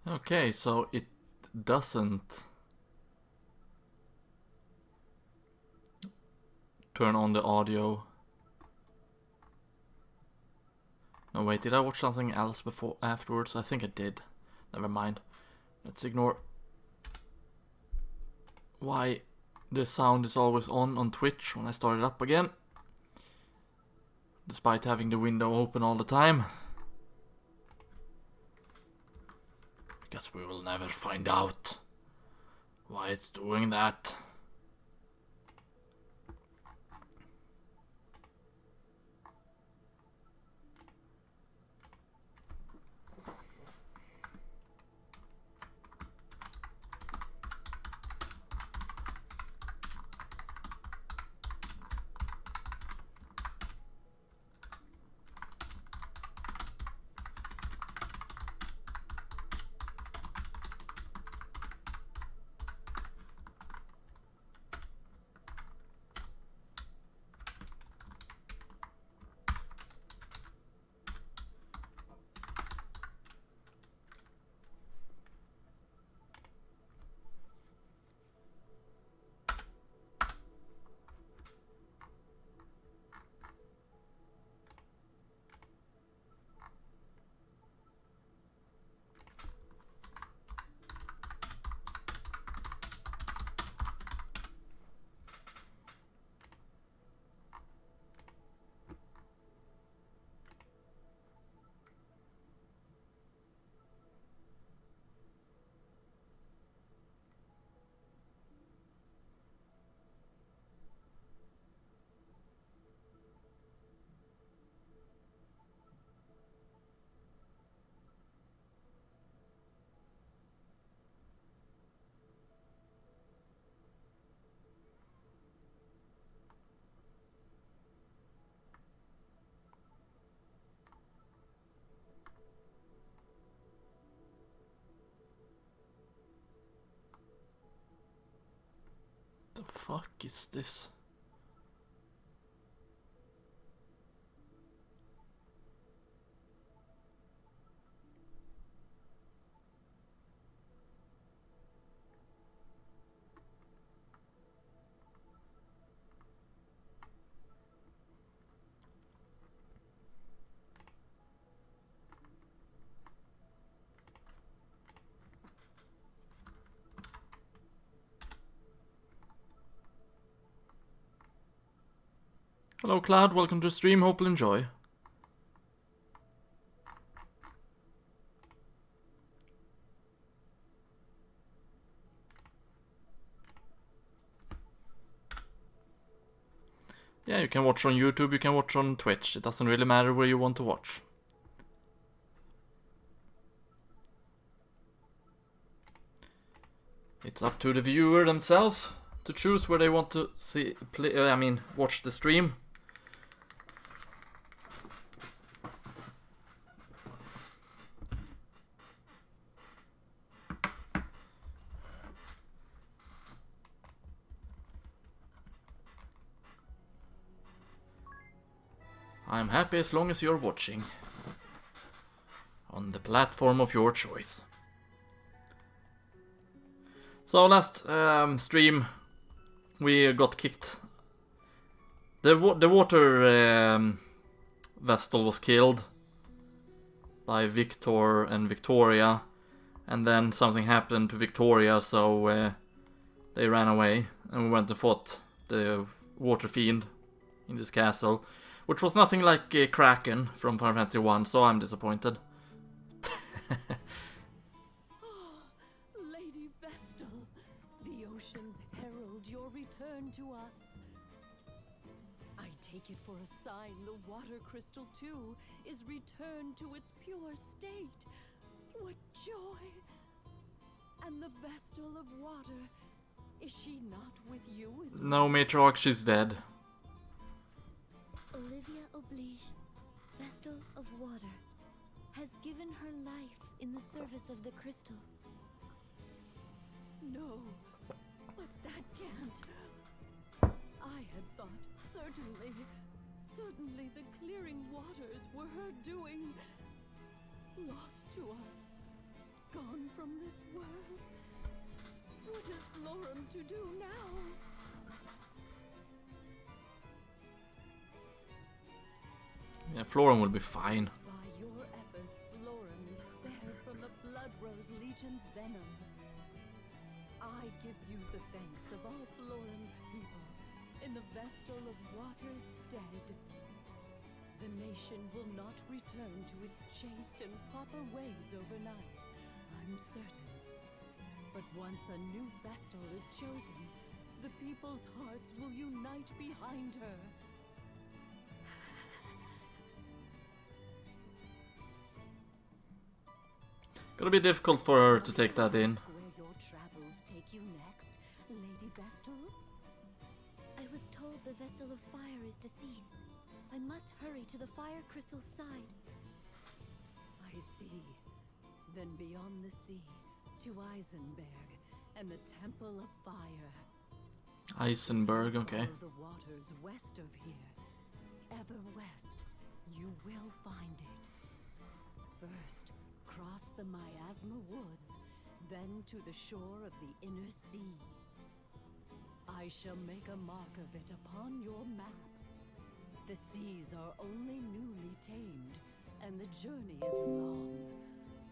Okay, so it doesn't turn on the audio. No, wait, did I watch something else afterwards? I think I did. Never mind. Let's ignore why the sound is always on Twitch when I start it up again, despite having the window open all the time. Guess we will never find out why it's doing that. The fuck is this? Hello Cloud, welcome to the stream, hope you'll enjoy. Yeah, you can watch on YouTube, you can watch on Twitch, it doesn't really matter where you want to watch. It's up to the viewer themselves to choose where they want to watch the stream. I'm happy as long as you're watching on the platform of your choice. So last stream we got kicked. The water vessel was killed by Victor and Victoria, and then something happened to Victoria, so they ran away, and we went and fought the water fiend in this castle, which was nothing like Kraken from Final Fantasy 1, so I'm disappointed. Lady Vestal, the oceans herald your return to us. I take it for a sign the water crystal too is returned to its pure state. What joy! And the Vestal of water, is she not with you as well? No, Matriarch, she's dead. Olivia Oblige, Vestal of Water, has given her life in the service of the crystals. No, but that can't. I had thought certainly the clearing waters were her doing. Lost to us. gone from this world. What is Florum to do now? Yeah, Florum will be fine. By your efforts, Florum is spared from the Blood Rose Legion's venom. I give you the thanks of all Florum's people in the Vestal of Water's stead. The nation will not return to its chaste and proper ways overnight, I'm certain. But once a new Vestal is chosen, the people's hearts will unite behind her. Gonna be difficult for her to take that in. Where your travels take you next, Lady Vestal? I was told the Vestal of Fire is deceased. I must hurry to the Fire Crystal's side. I see. Then beyond the sea, to Eisenberg and the Temple of Fire. Eisenberg, okay. Follow the waters west of here. Ever west, you will find it. First, cross the Miasma Woods, then to the shore of the inner sea. I shall make a mark of it upon your map. The seas are only newly tamed, and the journey is long.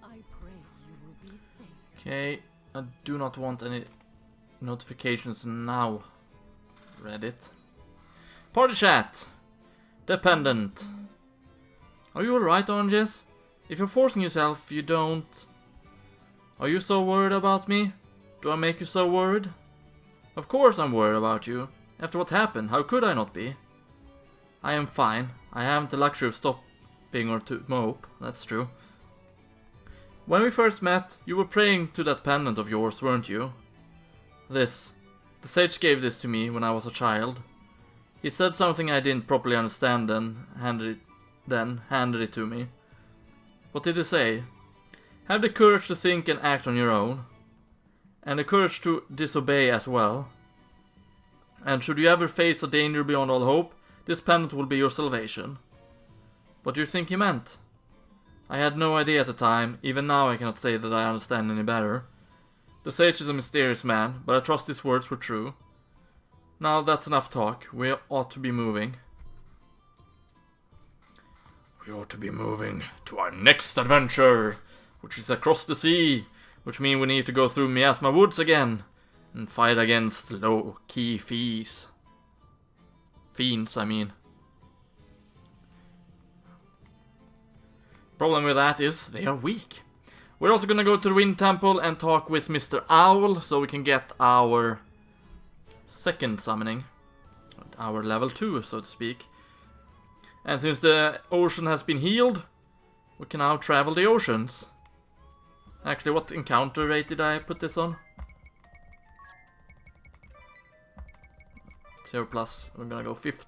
I pray you will be safe. Okay, I do not want any notifications now. Reddit. Party chat. Dependent. Are you alright, Oranges? If you're forcing yourself, you don't. Are you so worried about me? Do I make you so worried? Of course I'm worried about you. After what happened, how could I not be? I am fine. I haven't the luxury of stopping or to mope. That's true. When we first met, you were praying to that pendant of yours, weren't you? This. The sage gave this to me when I was a child. He said something I didn't properly understand then handed it to me. What did he say? Have the courage to think and act on your own. And the courage to disobey as well. And should you ever face a danger beyond all hope, this pendant will be your salvation. What do you think he meant? I had no idea at the time. Even now I cannot say that I understand any better. The sage is a mysterious man, but I trust his words were true. Now that's enough talk. We ought to be moving. We ought to be moving to our next adventure, which is across the sea, which means we need to go through Miasma Woods again and fight against low-key fiends, I mean. Problem with that is they are weak. We're also gonna go to the Wind Temple and talk with Mr. Owl so we can get our second summoning, our level 2, so to speak. And since the ocean has been healed, we can now travel the oceans. Actually, what encounter rate did I put this on? 0 plus. We're gonna go 50.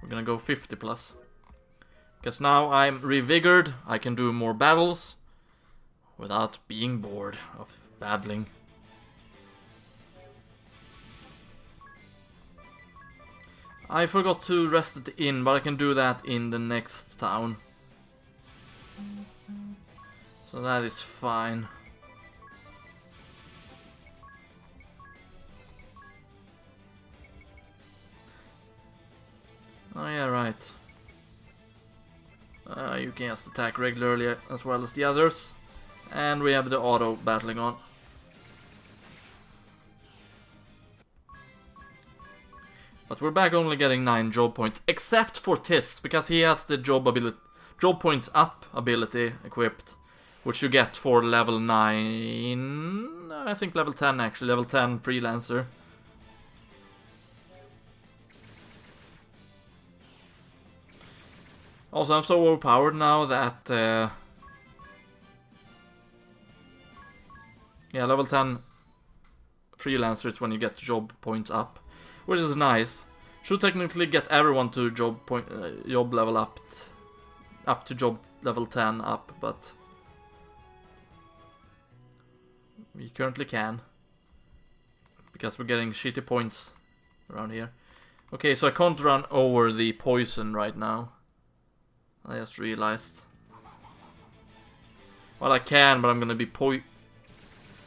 We're gonna go 50 plus. Because now I'm revigored, I can do more battles without being bored of battling. I forgot to rest at the inn, but I can do that in the next town. So that is fine. Oh yeah, right. You can just attack regularly as well as the others. And we have the auto battling on. But we're back only getting 9 job points, except for Tisk, because he has the job points up ability equipped, which you get for level 9, I think level 10 actually, level 10 freelancer. Also, I'm so overpowered now that yeah, level 10 freelancer is when you get job points up, which is nice. Should technically get everyone to job level up to job level 10 up, but we currently can because we're getting shitty points around here. Okay, so I can't run over the poison right now. I just realized. Well, I can, but I'm gonna be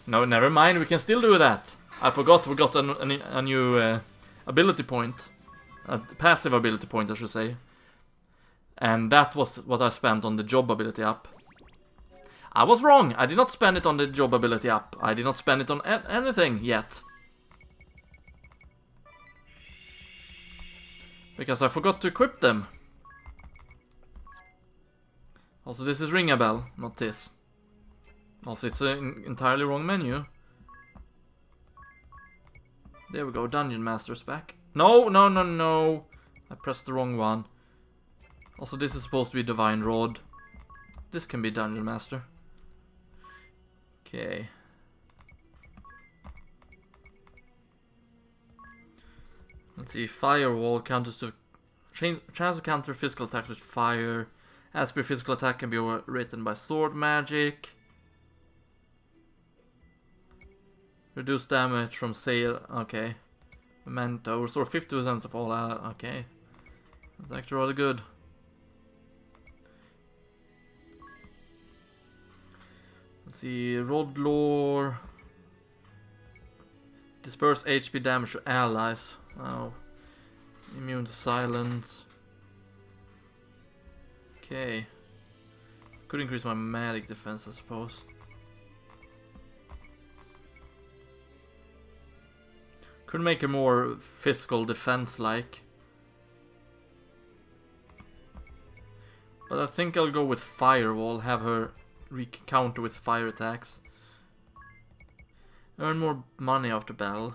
No, never mind, we can still do that. I forgot we got a new ability point. A passive ability point, I should say. And that was what I spent on the job ability up. I was wrong, I did not spend it on the job ability up. I did not spend it on anything yet. Because I forgot to equip them. Also, this is ring a bell, not this. Also, it's an entirely wrong menu. There we go, Dungeon Master's back. No, no, no, no. I pressed the wrong one. Also, this is supposed to be Divine Rod. This can be Dungeon Master. Okay. Let's see, Firewall counters to... Chance to counter physical attacks with fire. As per physical attack can be overwritten by sword magic. Reduce damage from sail. Okay. Memento. Restore 50% of all. Okay. That's actually rather good. Let's see. Rod Lore. Disperse HP damage to allies. Oh. Immune to silence. Okay. Could increase my magic defense, I suppose. Could make a more physical defense-like. But I think I'll go with Firewall, have her counter with fire attacks. Earn more money after battle.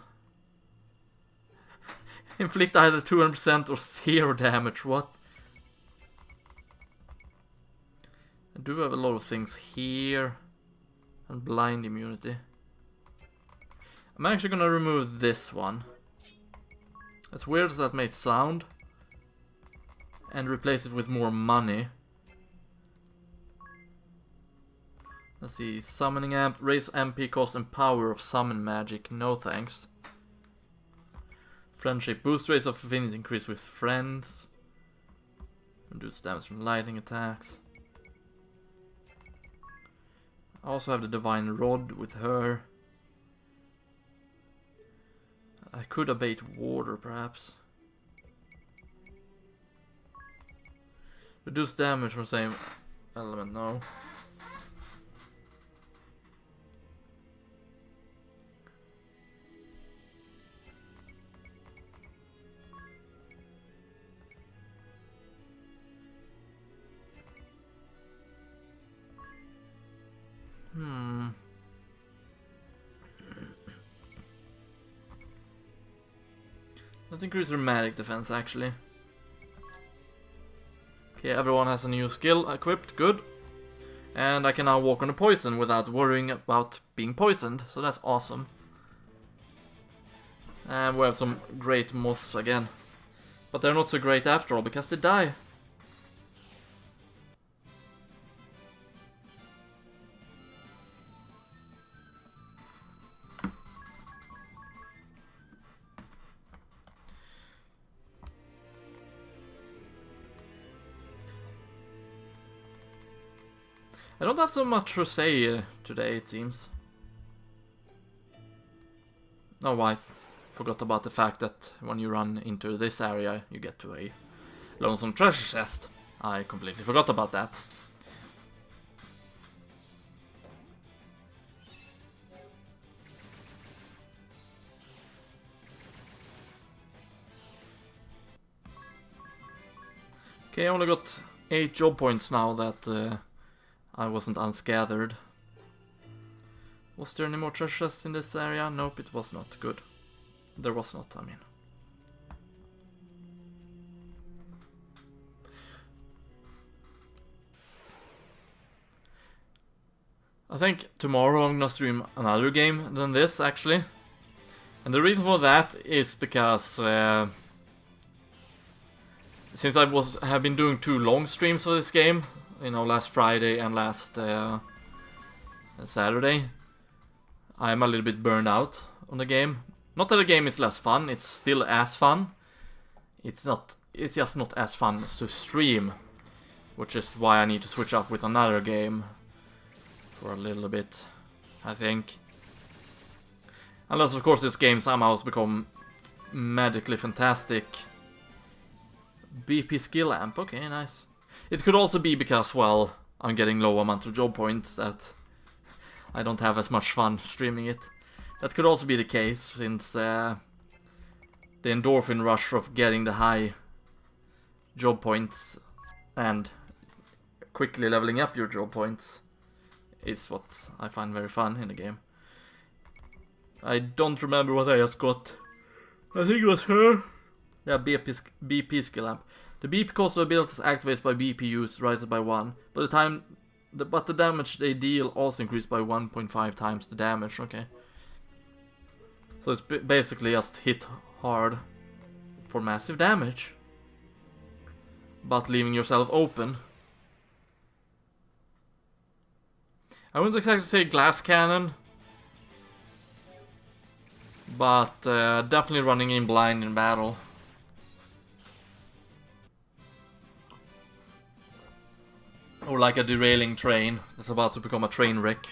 Inflict either 200% or 0 damage, what? I do have a lot of things here. And blind immunity. I'm actually gonna remove this one. As weird as that may sound. And replace it with more money. Let's see, summoning amp, raise MP cost and power of summon magic, no thanks. Friendship, boost rates of affinity increase with friends. Reduce damage from lightning attacks. I also have the Divine Rod with her. I could abate water, perhaps. Reduce damage from same element, no. Let's increase dramatic defense, actually. Okay, everyone has a new skill equipped, good. And I can now walk on the poison without worrying about being poisoned, so that's awesome. And we have some great moths again. But they're not so great after all, because they die. I don't have so much to say today, it seems. Oh, I forgot about the fact that when you run into this area, you get to a lonesome treasure chest. I completely forgot about that. Okay, I only got 8 job points now that I wasn't unscattered. Was there any more treasure chests in this area? Nope, it was not. Good. There was not, I mean. I think tomorrow I'm gonna stream another game than this, actually. And the reason for that is because since I have been doing 2 long streams for this game, you know, last Friday and last Saturday, I'm a little bit burned out on the game. Not that the game is less fun, it's still as fun. It's just not as fun as to stream, which is why I need to switch up with another game. for a little bit, I think. Unless, of course, this game somehow has become magically fantastic. BP skill amp, okay, nice. It could also be because, well, I'm getting low amount of job points that I don't have as much fun streaming it. That could also be the case, since the endorphin rush of getting the high job points and quickly leveling up your job points is what I find very fun in the game. I don't remember what I just got. I think it was her. Yeah, BP skill amp. The BP cost of abilities activated by BP use rises by 1, but the damage they deal also increased by 1.5 times the damage. Okay. So it's basically just hit hard for massive damage, but leaving yourself open. I wouldn't exactly say glass cannon, but definitely running in blind in battle. Or like a derailing train that's about to become a train wreck.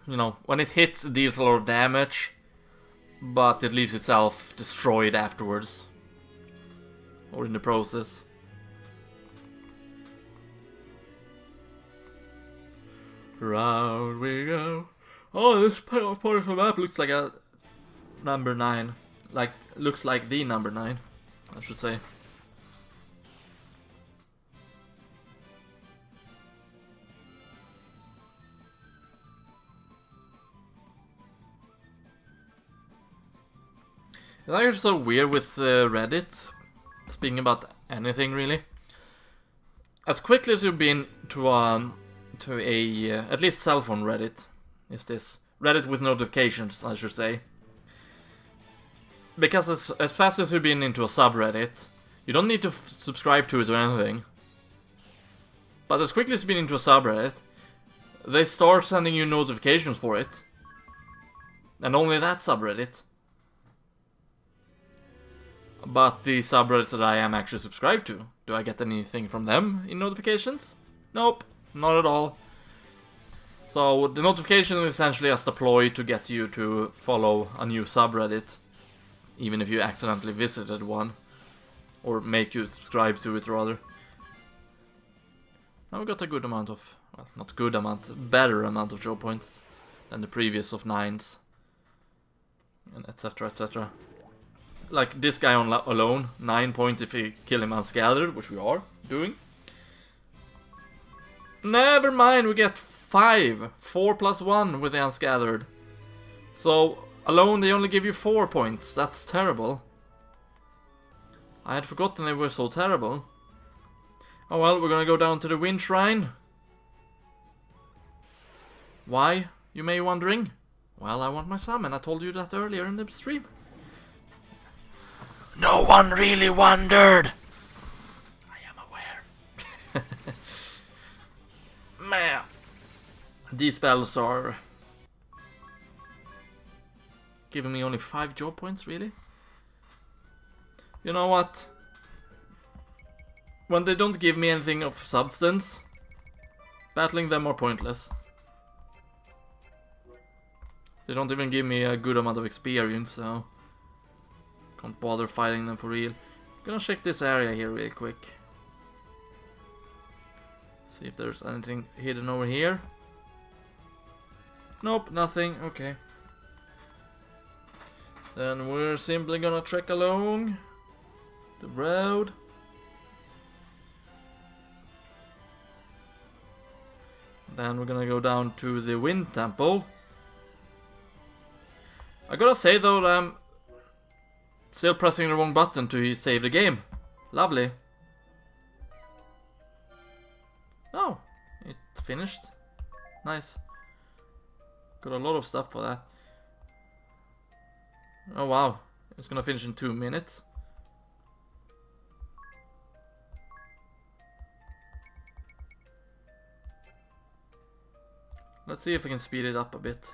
You know, when it hits, it deals a lot of damage, but it leaves itself destroyed afterwards. Or in the process. Round we go. Oh, this part of the map looks like a number 9. Looks like the number 9, I should say. It's actually so weird with Reddit, speaking about anything really. As quickly as you've been to a at least cell phone Reddit, is this Reddit with notifications, I should say. Because as fast as you've been into a subreddit, you don't need to subscribe to it or anything. But as quickly as you've been into a subreddit, they start sending you notifications for it. And only that subreddit. But the subreddits that I am actually subscribed to, do I get anything from them in notifications? Nope, not at all. So the notification is essentially just a ploy to get you to follow a new subreddit, even if you accidentally visited one, or make you subscribe to it rather. Now we got a good amount of, well, not good amount, better amount of job points than the previous of 9s, and etc, etc. Like this guy alone, 9 points if we kill him unscattered, which we are doing. Never mind, we get 5. 4 plus 1 with the unscattered. So, alone they only give you 4 points. That's terrible. I had forgotten they were so terrible. Oh well, we're gonna go down to the Wind Shrine. Why, you may be wondering? Well, I want my summon. I told you that earlier in the stream. No one really wondered. I am aware. Man, these spells are giving me only 5 job points, really? You know what? When they don't give me anything of substance, battling them are pointless. They don't even give me a good amount of experience, so can't bother fighting them for real. Gonna check this area here real quick. See if there's anything hidden over here. Nope, nothing. Okay. Then we're simply gonna trek along the road. Then we're gonna go down to the Wind Temple. I gotta say though that I'm still pressing the wrong button to save the game. Lovely. Oh, it's finished. Nice. Got a lot of stuff for that. Oh wow, it's gonna finish in 2 minutes. Let's see if we can speed it up a bit.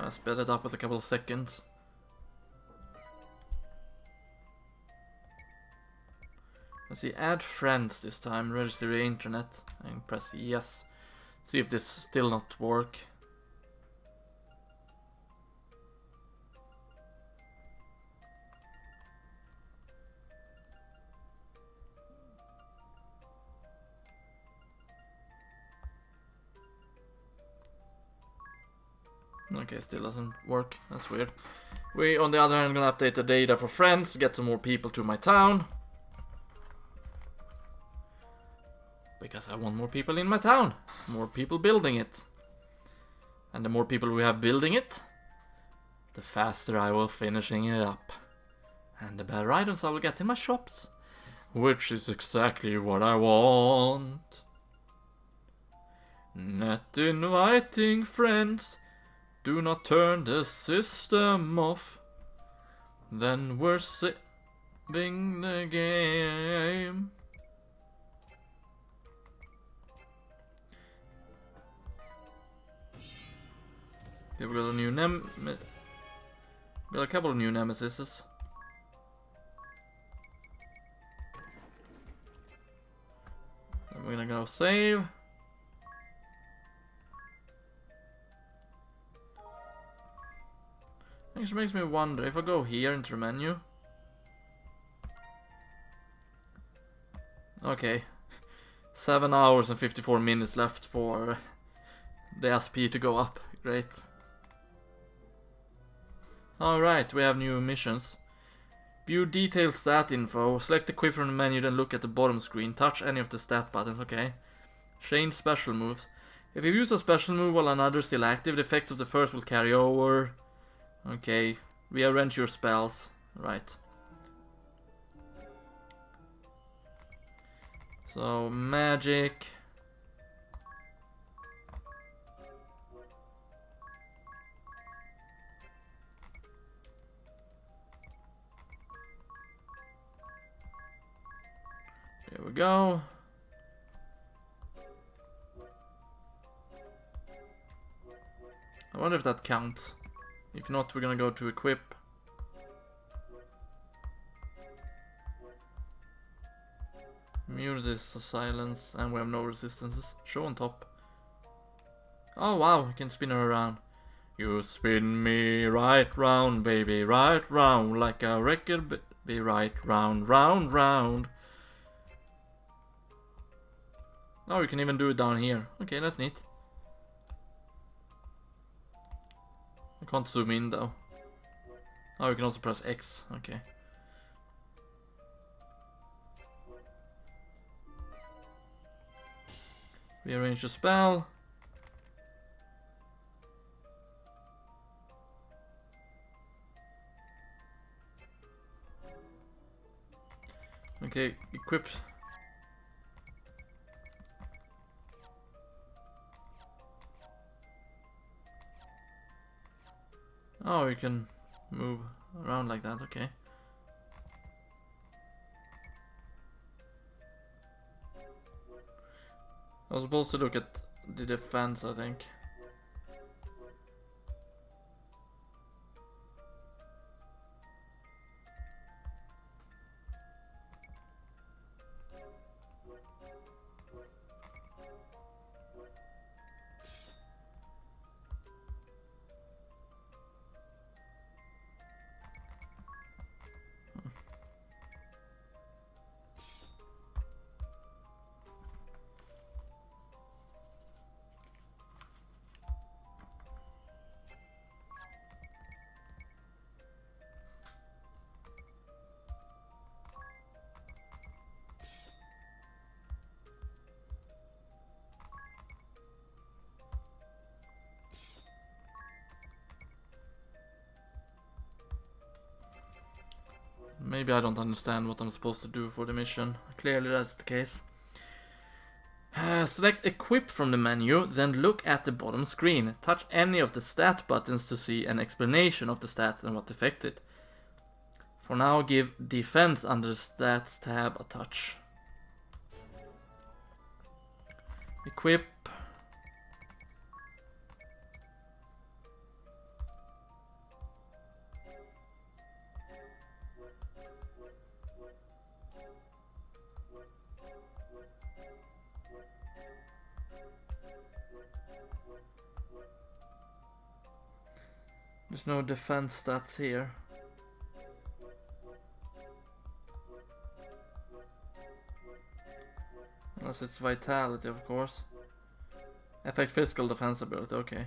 Sped it up with a couple of seconds. Let's see, add friends this time, register the internet, and press yes. See if this still not work. Okay, still doesn't work. That's weird. We, on the other hand, gonna update the data for friends, get some more people to my town. Because I want more people in my town. More people building it. And the more people we have building it, the faster I will finishing it up. And the better items I will get in my shops. Which is exactly what I want. Not inviting friends. Do not turn the system off. Then we're saving the game. Okay, we got a new got a couple of new nemesis. And we're gonna go save. Which makes me wonder if I go here into the menu. Okay. 7 hours and 54 minutes left for the SP to go up. Great. Alright, we have new missions. View detailed stat info. Select equip from the menu, then look at the bottom screen. Touch any of the stat buttons, okay. Change special moves. If you use a special move while another is still active, the effects of the first will carry over. Okay, rearrange your spells. Right. So, magic. There we go. I wonder if that counts. If not, we're gonna go to equip. Immunity is silence, and we have no resistances. Show on top. Oh wow, I can spin her around. You spin me right round, baby, right round, like a record, be right round, round, round. Oh, you can even do it down here. Okay, that's neat. I can't zoom in though. Oh, you can also press X. Okay. Rearrange the spell. Okay, equip. Oh, you can move around like that, okay. I was supposed to look at the defense, I think. Maybe I don't understand what I'm supposed to do for the mission. Clearly that's the case. Select equip from the menu, then look at the bottom screen. Touch any of the stat buttons to see an explanation of the stats and what affects it. For now, give defense under the stats tab a touch. Equip. There's no defense stats here. Unless it's vitality, of course. Affect physical defense ability, okay.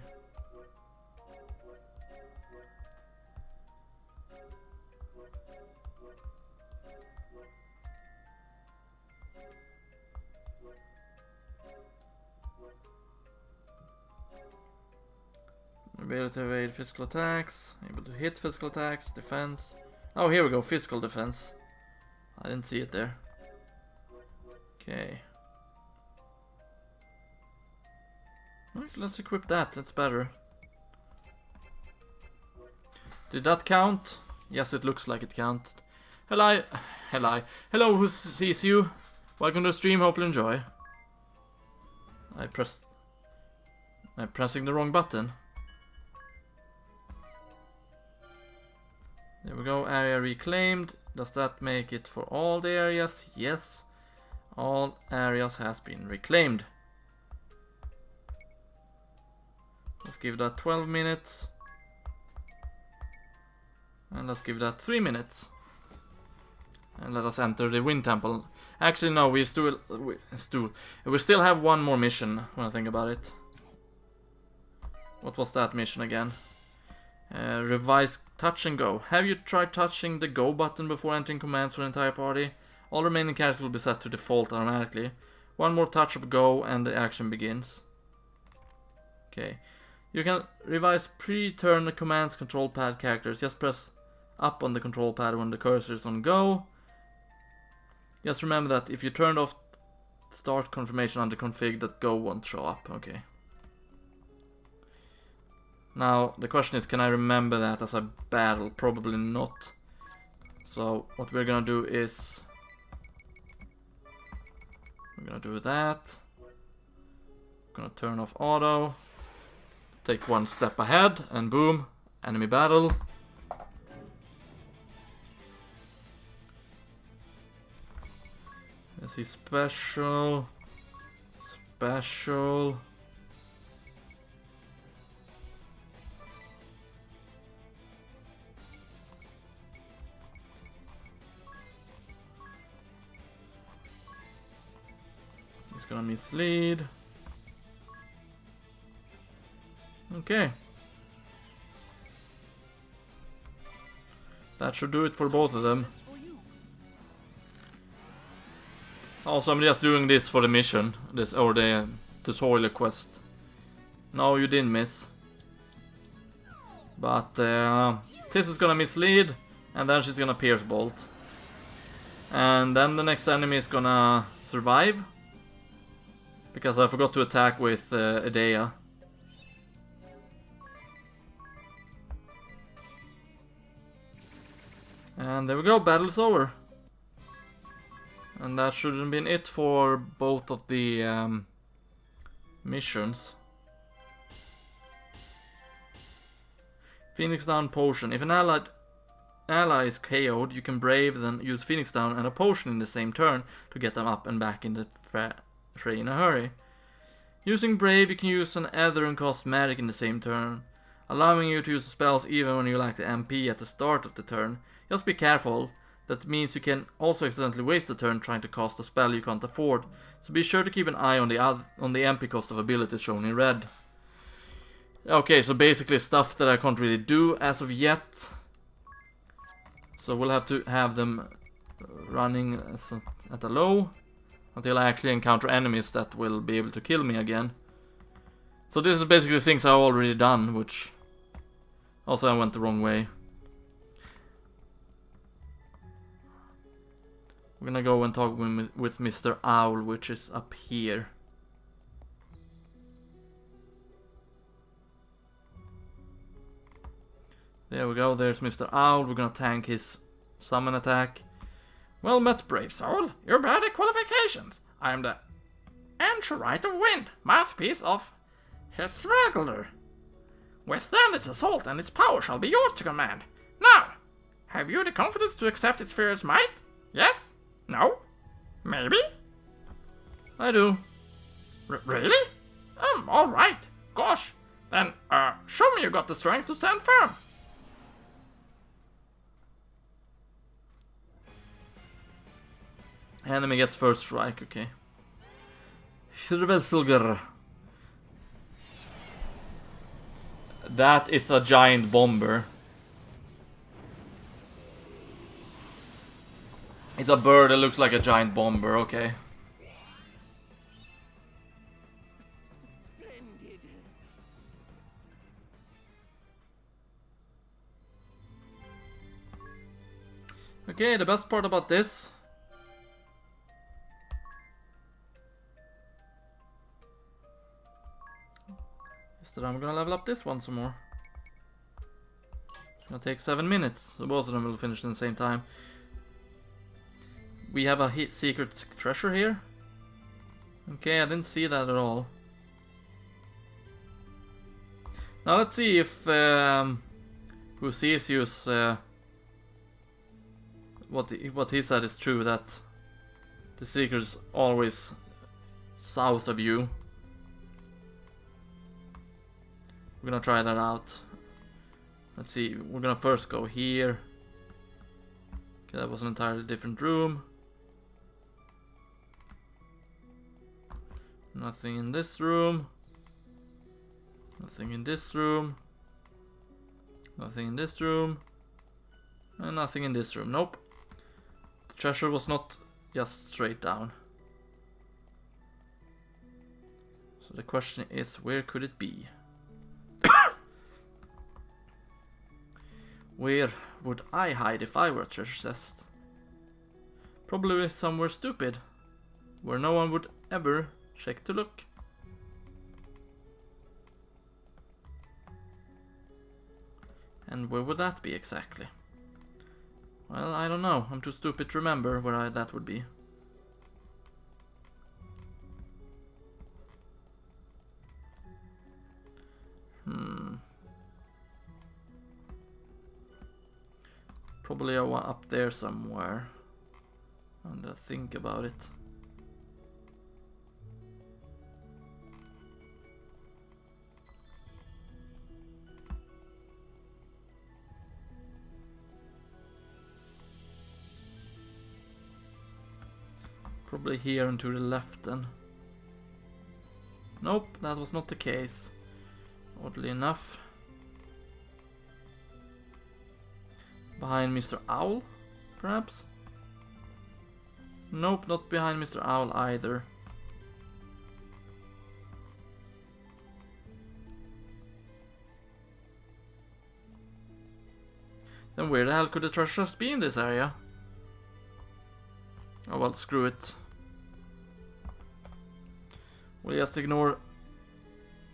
Ability to evade physical attacks, able to hit physical attacks, defense. Oh, here we go, physical defense. I didn't see it there. Okay. Let's equip that, that's better. Did that count? Yes, it looks like it counted. Hello, who sees you? Welcome to the stream, hope you enjoy. I'm pressing the wrong button. There we go, area reclaimed. Does that make it for all the areas? Yes. All areas has been reclaimed. Let's give that 12 minutes. And let's give that 3 minutes. And let us enter the Wind Temple. Actually, no, we still have one more mission when I think about it. What was that mission again? Revise touch and go. Have you tried touching the go button before entering commands for the entire party? All remaining characters will be set to default automatically. One more touch of go and the action begins. Okay. You can revise pre-turn commands control pad characters. Just press up on the control pad when the cursor is on go. Just remember that if you turned off start confirmation under config, that go won't show up. Okay. Now, the question is, can I remember that as a battle? Probably not. So, what we're gonna do is... we're gonna do that. Gonna turn off auto. Take one step ahead, and boom, enemy battle. Let's see, special. He's gonna mislead. Okay. That should do it for both of them. Also, I'm just doing this for the mission, or the tutorial quest. No, you didn't miss. But Tis is gonna mislead, and then she's gonna pierce bolt. And then the next enemy is gonna survive. Because I forgot to attack with Edea. And there we go, battle's over. And that should have been it for both of the missions. Phoenix Down potion. If an ally is KO'd, you can brave, then use Phoenix Down and a potion in the same turn to get them up and back in the fray in a hurry. Using brave, you can use an ether and cost magic in the same turn, allowing you to use spells even when you lack the MP at the start of the turn. Just be careful. That means you can also accidentally waste a turn trying to cast a spell you can't afford, so be sure to keep an eye on the MP cost of abilities shown in red. Okay, so basically stuff that I can't really do as of yet. So we'll have to have them running at a low until I actually encounter enemies that will be able to kill me again. So this is basically things I've already done, which also I went the wrong way. We're gonna go and talk with Mr. Owl, which is up here. There we go, there's Mr. Owl. We're gonna tank his summon attack. Well met, brave soul. You're bad at qualifications. I am the Anchorite of Wind, mouthpiece of his regular. Withstand its assault, and its power shall be yours to command. Now, have you the confidence to accept its fierce might? Yes? No? Maybe? I do. Really? Alright. Gosh. Then, show me you got the strength to stand firm. Enemy gets first strike, okay. Silver. That is a giant bomber. It's a bird that looks like a giant bomber, okay. Splendid. Okay, the best part about this is that I'm gonna level up this one some more. It's gonna take 7 minutes, so both of them will finish in the same time. We have a secret treasure here. Okay, I didn't see that at all. Now let's see if who sees use what he said is true, that the secret is always south of you. We're gonna try that out. Let's see, we're gonna first go here. Okay, that was an entirely different room. Nothing in this room. Nothing in this room. Nothing in this room. And nothing in this room. Nope. The treasure was not just straight down. So the question is, where could it be? Where would I hide if I were a treasure chest? Probably somewhere stupid, where no one would ever check to look. And where would that be exactly? Well, I don't know. I'm too stupid to remember where that would be. Probably up there somewhere. And think about it. Probably here and to the left then. Nope, that was not the case. Oddly enough. Behind Mr. Owl, perhaps? Nope, not behind Mr. Owl either. Then where the hell could the treasure chest be in this area? Oh well, screw it. We'll just ignore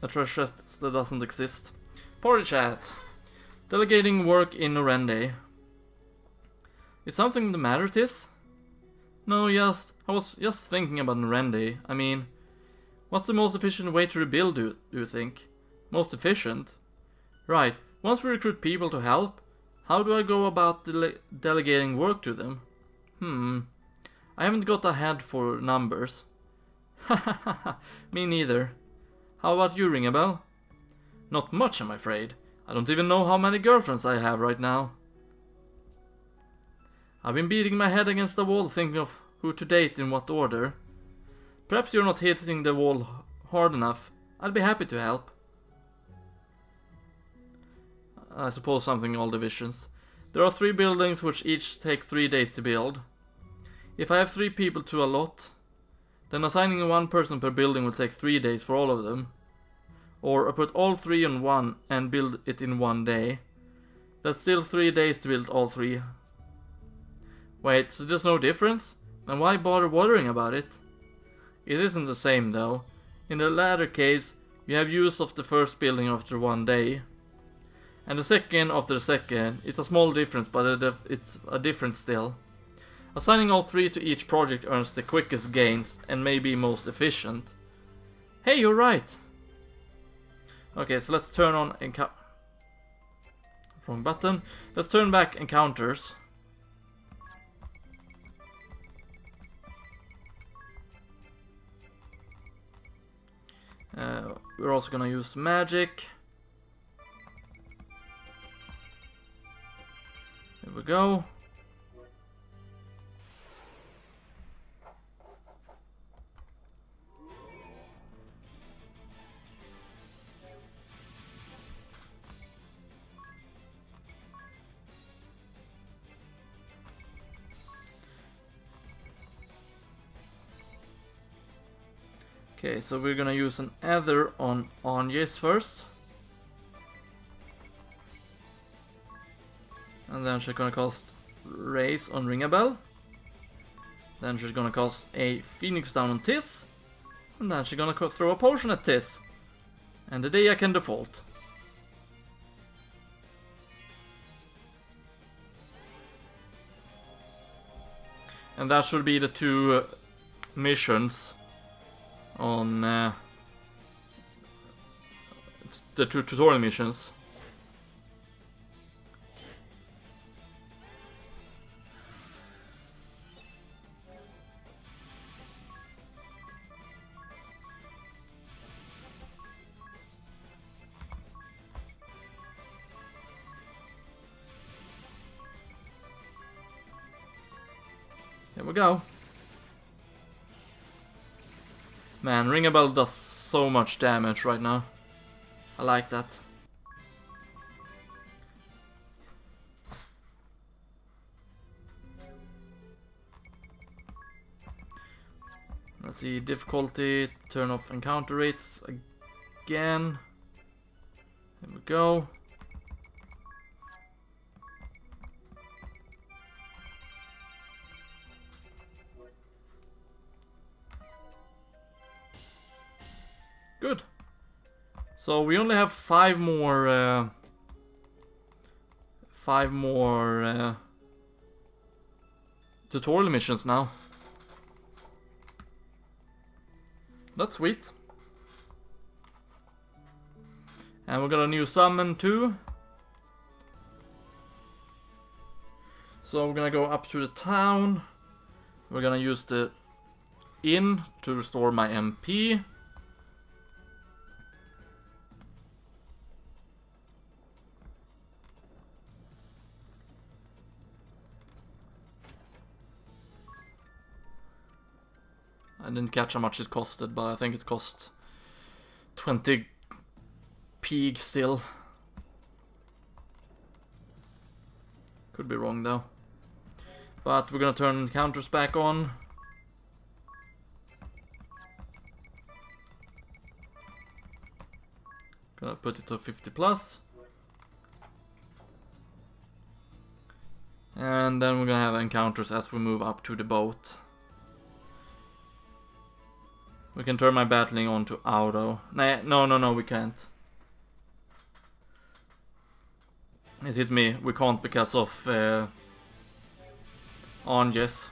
a treasure chest that doesn't exist. Party chat. Delegating work in Norende. Is something the matter, Tis? No, I was just thinking about Norende. I mean, what's the most efficient way to rebuild, do you think? Most efficient? Right, once we recruit people to help, how do I go about delegating work to them? I haven't got a head for numbers. Hahaha, me neither. How about you, ring a bell? Not much, I'm afraid. I don't even know how many girlfriends I have right now. I've been beating my head against the wall thinking of who to date in what order. Perhaps you're not hitting the wall hard enough. I'd be happy to help. I suppose something in all divisions. There are 3 buildings which each take 3 days to build. If I have 3 people to a lot, then assigning 1 person per building will take 3 days for all of them. Or I put all 3 on one and build it in 1 day. That's still 3 days to build all 3. Wait, so there's no difference? Then why bother worrying about it? It isn't the same though. In the latter case, you have use of the first building after 1 day. And the second after the second. It's a small difference, but it's a difference still. Assigning all 3 to each project earns the quickest gains and may be most efficient. Hey, you're right! Okay, so let's turn on wrong button. Let's turn back encounters. we're also gonna use magic. Here we go. Okay, so we're gonna use an Ether on Anjes first. And then she's gonna cast Raise on Ringabel. Then she's gonna cast a Phoenix down on Tis. And then she's gonna throw a potion at Tis. And the Dea can default. And that should be the two missions on the two tutorial missions. Here we go. Man, Ringabel does so much damage right now. I like that. Let's see, difficulty, turn off encounter rates again. There we go. Good. So we only have five more tutorial missions now. That's sweet. And we got a new summon too. So we're gonna go up to the town. We're gonna use the inn to restore my MP. I didn't catch how much it costed, but I think it cost 20 pig still. Could be wrong though. But we're gonna turn counters back on. Gonna put it to 50 plus. And then we're gonna have encounters as we move up to the boat. We can turn my battling on to auto. No, we can't. It hit me. We can't because of Anjes.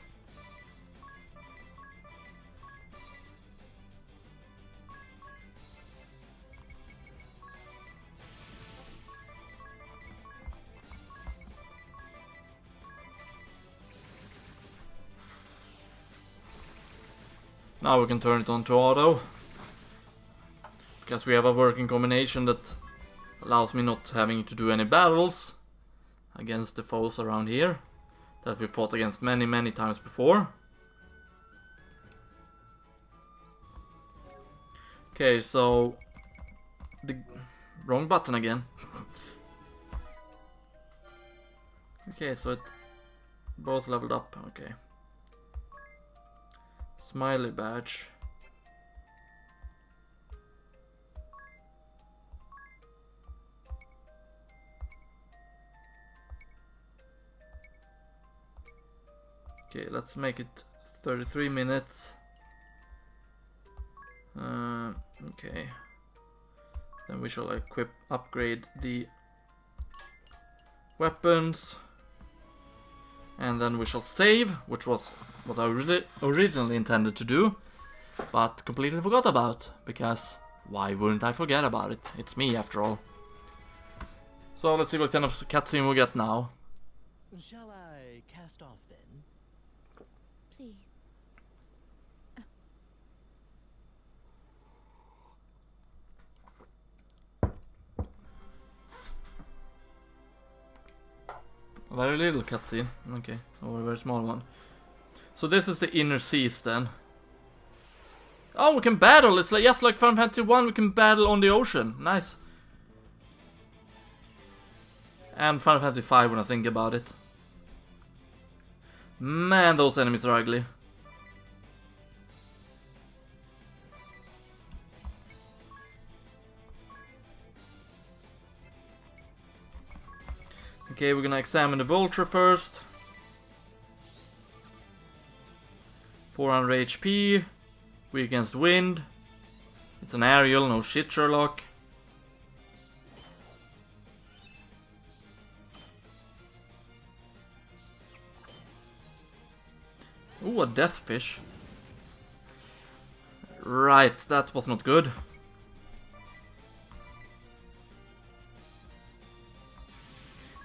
Now we can turn it on to auto. Because we have a working combination that allows me not having to do any battles against the foes around here that we fought against many times before. Okay, so the wrong button again. Okay, so it both leveled up. Okay. Smiley badge. Okay, let's make it 33 minutes. Okay. Then we shall upgrade the weapons. And then we shall save, which was what I originally intended to do, but completely forgot about, because why wouldn't I forget about it? It's me after all. So let's see what kind of cutscene we get now. Shall I cast off then? Please. very little cutscene. Okay, or a very small one. So this is the inner seas then. Oh, we can battle! It's like just like Final Fantasy 1, we can battle on the ocean. Nice. And Final Fantasy 5 when I think about it. Man, those enemies are ugly. Okay, we're gonna examine the vulture first. 400 HP. Weak against wind. It's an aerial, no shit, Sherlock. Ooh, a death fish. Right, that was not good.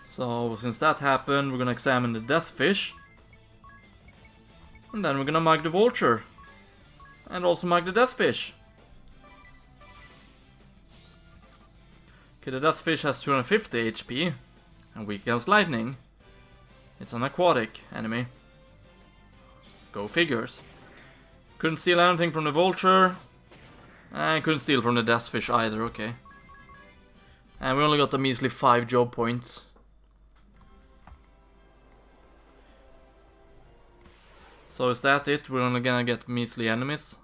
So, since that happened, we're gonna examine the death fish. And then we're gonna mug the vulture. And also mug the death fish. Okay, the death fish has 250 HP. And weak against lightning. It's an aquatic enemy. Go figures. Couldn't steal anything from the vulture. And couldn't steal from the death fish either, okay. And we only got a measly 5 job points. So is that it? We're only gonna get measly enemies.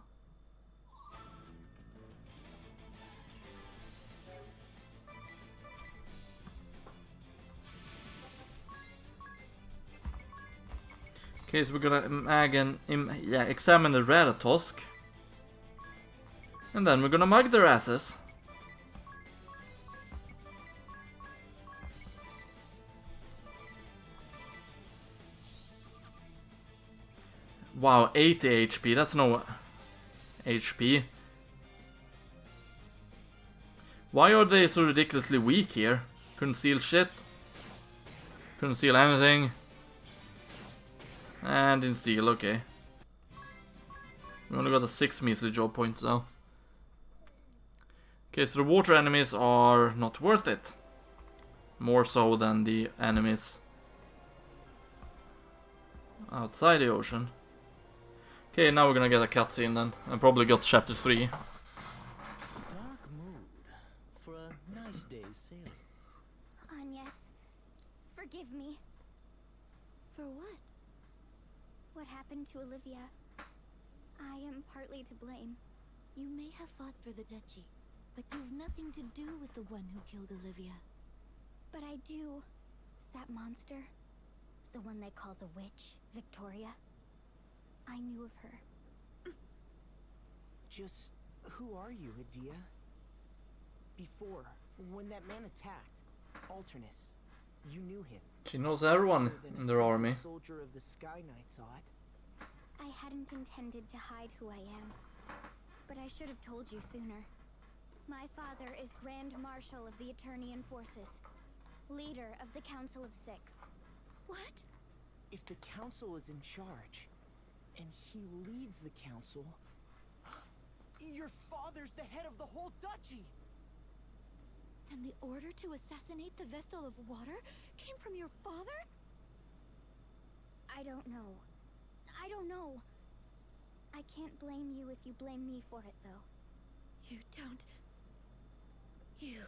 Okay, so we're gonna examine the Ratatosk. And then we're gonna mug their asses. Wow, 80 HP, that's no HP. Why are they so ridiculously weak here? Couldn't steal shit. Couldn't steal anything. And didn't steal, okay. We only got a 6 measly job points though. Okay, so the water enemies are not worth it. More so than the enemies outside the ocean. Okay, now we're gonna get a cutscene then. I probably got chapter 3. Dark mood for a nice day's sailing. Agnes, forgive me. For what? What happened to Olivia? I am partly to blame. You may have fought for the duchy, but you've nothing to do with the one who killed Olivia. But I do. That monster, the one they call the witch, Victoria. I knew of her. Just who are you, Adia? Before, when that man attacked, Alternus, you knew him. She knows everyone in their army. Soldier of the Sky Knights, ought. I hadn't intended to hide who I am, but I should have told you sooner. My father is Grand Marshal of the Eternian Forces, leader of the Council of Six. What? If the council is in charge, and he leads the council, your father's the head of the whole duchy! Then the order to assassinate the Vestal of Water came from your father? I don't know. I don't know. I can't blame you if you blame me for it, though. You don't... You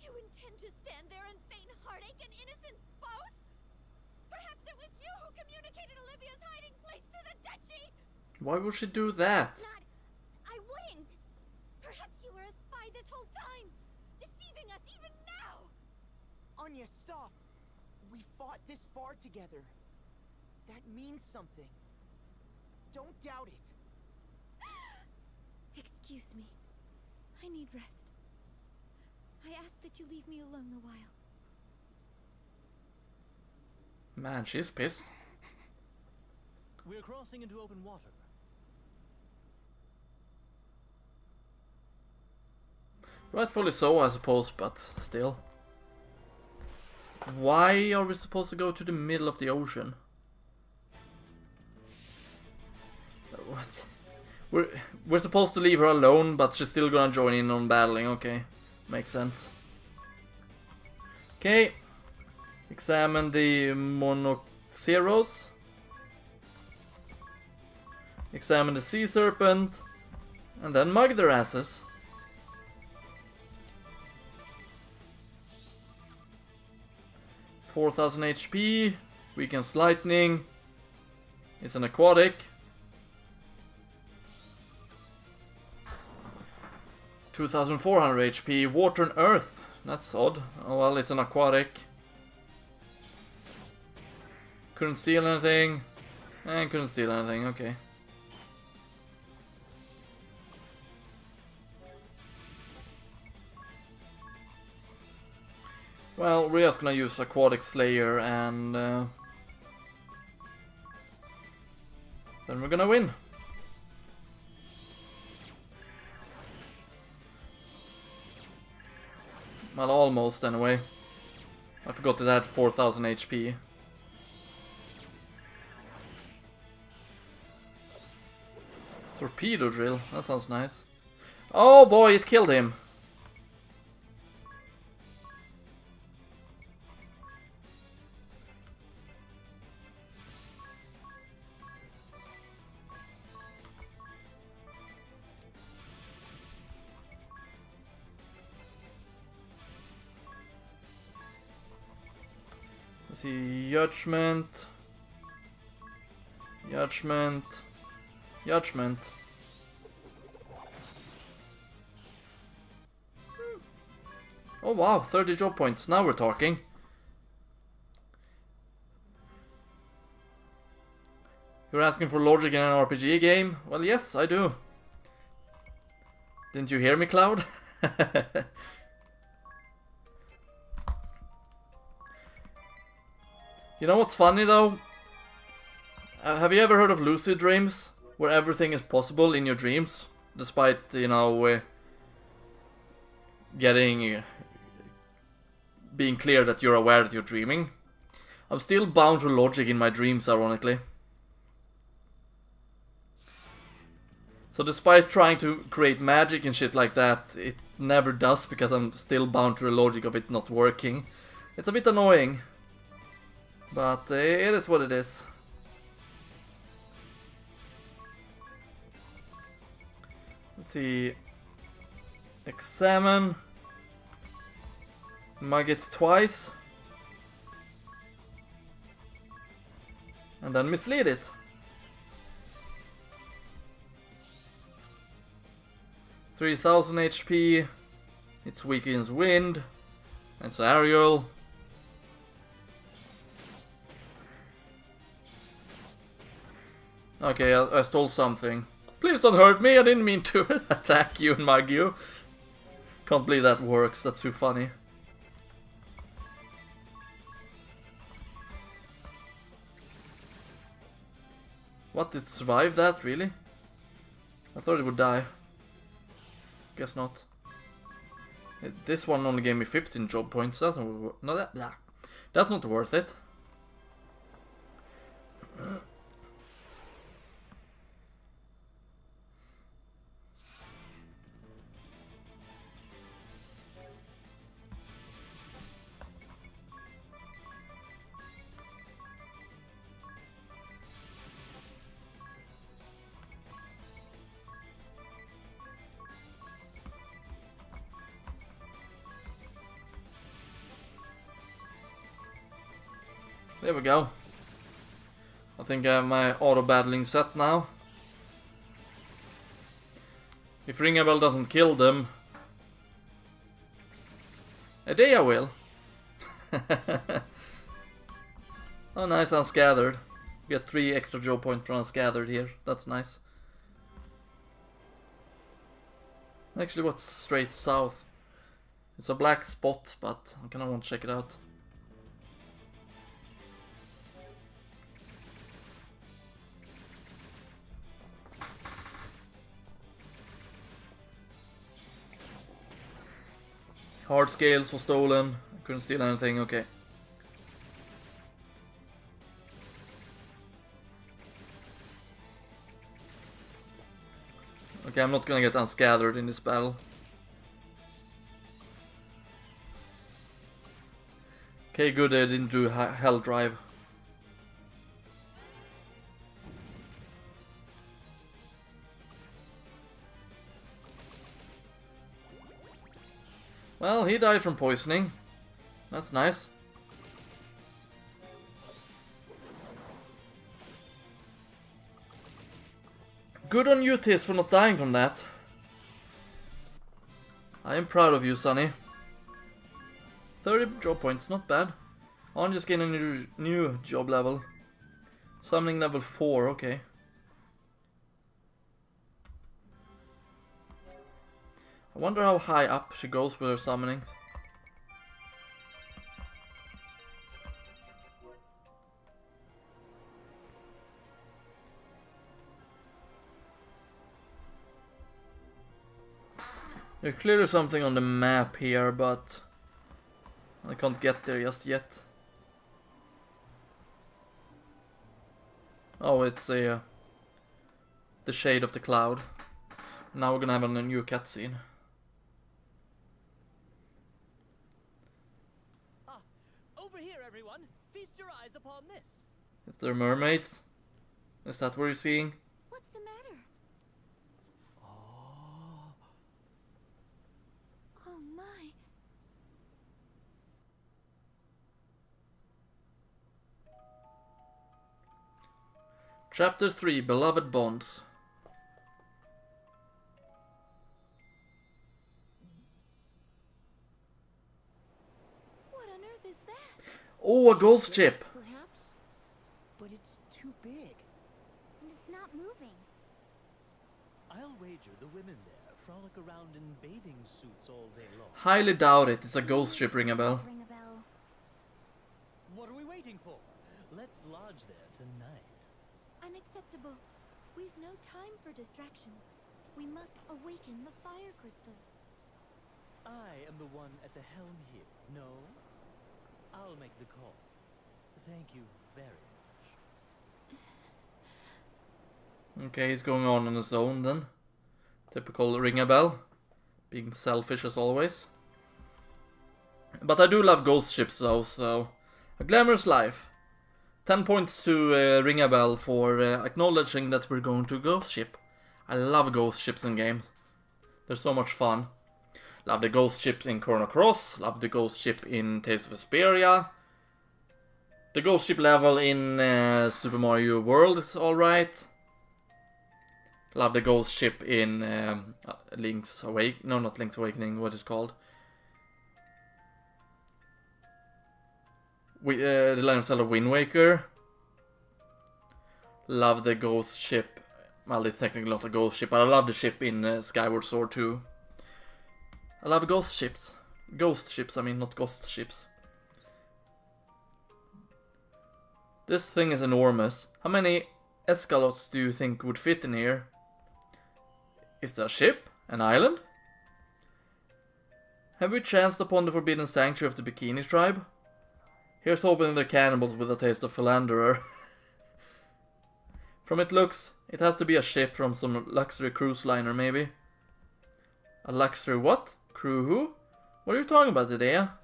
intend to stand there and feign heartache and innocence both? Perhaps it was you who communicated Olivia's hiding place to the duchy? Why would she do that? I wouldn't! Perhaps you were a spy this whole time, deceiving us even now! Anya, stop! We fought this far together. That means something. Don't doubt it. Excuse me. I need rest. I ask that you leave me alone a while. Man, she's pissed. We're crossing into open water. Rightfully so, I suppose, but still. Why are we supposed to go to the middle of the ocean? What? We're supposed to leave her alone, but she's still gonna join in on battling. Okay, makes sense. Okay, Examine the Monoceros. Examine the Sea Serpent. And then mug their asses. $4,000 HP. Weakens lightning. It's an aquatic. 2,400 HP. Water and earth. That's odd. Oh well, it's an aquatic. Couldn't steal anything. And couldn't steal anything, okay. Well, we're just gonna use Aquatic Slayer and then we're gonna win. Well, almost anyway. I forgot that I had 4,000 HP. Torpedo drill, that sounds nice. Oh boy, it killed him. Let's see, Judgment. Oh wow, 30 job points, now we're talking. You're asking for logic in an RPG game? Well, yes, I do. Didn't you hear me, Cloud? You know what's funny though? Have you ever heard of lucid dreams? Where everything is possible in your dreams, despite, you know, being clear that you're aware that you're dreaming. I'm still bound to logic in my dreams, ironically. So despite trying to create magic and shit like that, it never does because I'm still bound to the logic of it not working. It's a bit annoying. But it is what it is. Let's see. Examine. Mug it twice. And then mislead it. $3,000 HP. It's weak against wind. It's aerial. Okay, I stole something. Please don't hurt me, I didn't mean to attack you and mug you. Can't believe that works, that's too funny. What, did it survive that, really? I thought it would die. Guess not. This one only gave me 15 job points, that's that's not worth it. There we go. I think I have my auto-battling set now. If Ringabel doesn't kill them, a day I will. Oh nice, Unscattered. Get 3 extra job points for Unscattered here, that's nice. Actually, what's straight south? It's a black spot, but I kinda want to check it out. Hard scales were stolen. I couldn't steal anything, okay. Okay, I'm not gonna get unscattered in this battle. Okay, good I didn't do Hell Drive. Well, he died from poisoning. That's nice. Good on you, Tis, for not dying from that. I am proud of you, Sonny. 30 job points, not bad. On just getting a new job level. Summoning level 4, okay. I wonder how high up she goes with her summonings. There's clearly something on the map here, but I can't get there just yet. Oh, it's the shade of the cloud. Now we're gonna have a new cutscene. Ah, over here, everyone. Feast your eyes upon this. Is there mermaids? Is that what you're seeing? What's the matter? Oh my. Chapter 3, Beloved Bonds. What on earth is that? Oh, a ghost ship! Perhaps? But it's too big. And it's not moving. I'll wager the women there frolic around in bathing suits all day long. Highly doubt it. It's a ghost ship, ring a bell. Ring a bell. What are we waiting for? Let's lodge there tonight. Unacceptable. We've no time for distractions. We must awaken the fire crystal. I am the one at the helm here. No? I'll make the call. Thank you very much. Okay, he's going on his own then. Typical ring a bell. Being selfish as always. But I do love ghost ships though, so... A glamorous life. 10 points to ring a bell for acknowledging that we're going to a ghost ship. I love ghost ships in games. They're so much fun. Love the ghost ships in Chrono Cross. Love the ghost ship in Tales of Vesperia. The ghost ship level in Super Mario World is alright. Love the ghost ship in Link's Awakening. No, not Link's Awakening. What is it called? The Legend of Zelda Wind Waker. Love the ghost ship. Well, it's technically not a ghost ship, but I love the ship in Skyward Sword too. I love ghost ships. Ghost ships, I mean, not ghost ships. This thing is enormous. How many escalots do you think would fit in here? Is there a ship? An island? Have we chanced upon the forbidden sanctuary of the Bikini tribe? Here's hoping they're cannibals with a taste of philanderer. From it looks, it has to be a ship from some luxury cruise liner, maybe. A luxury what? Crew who? What are you talking about, Idea?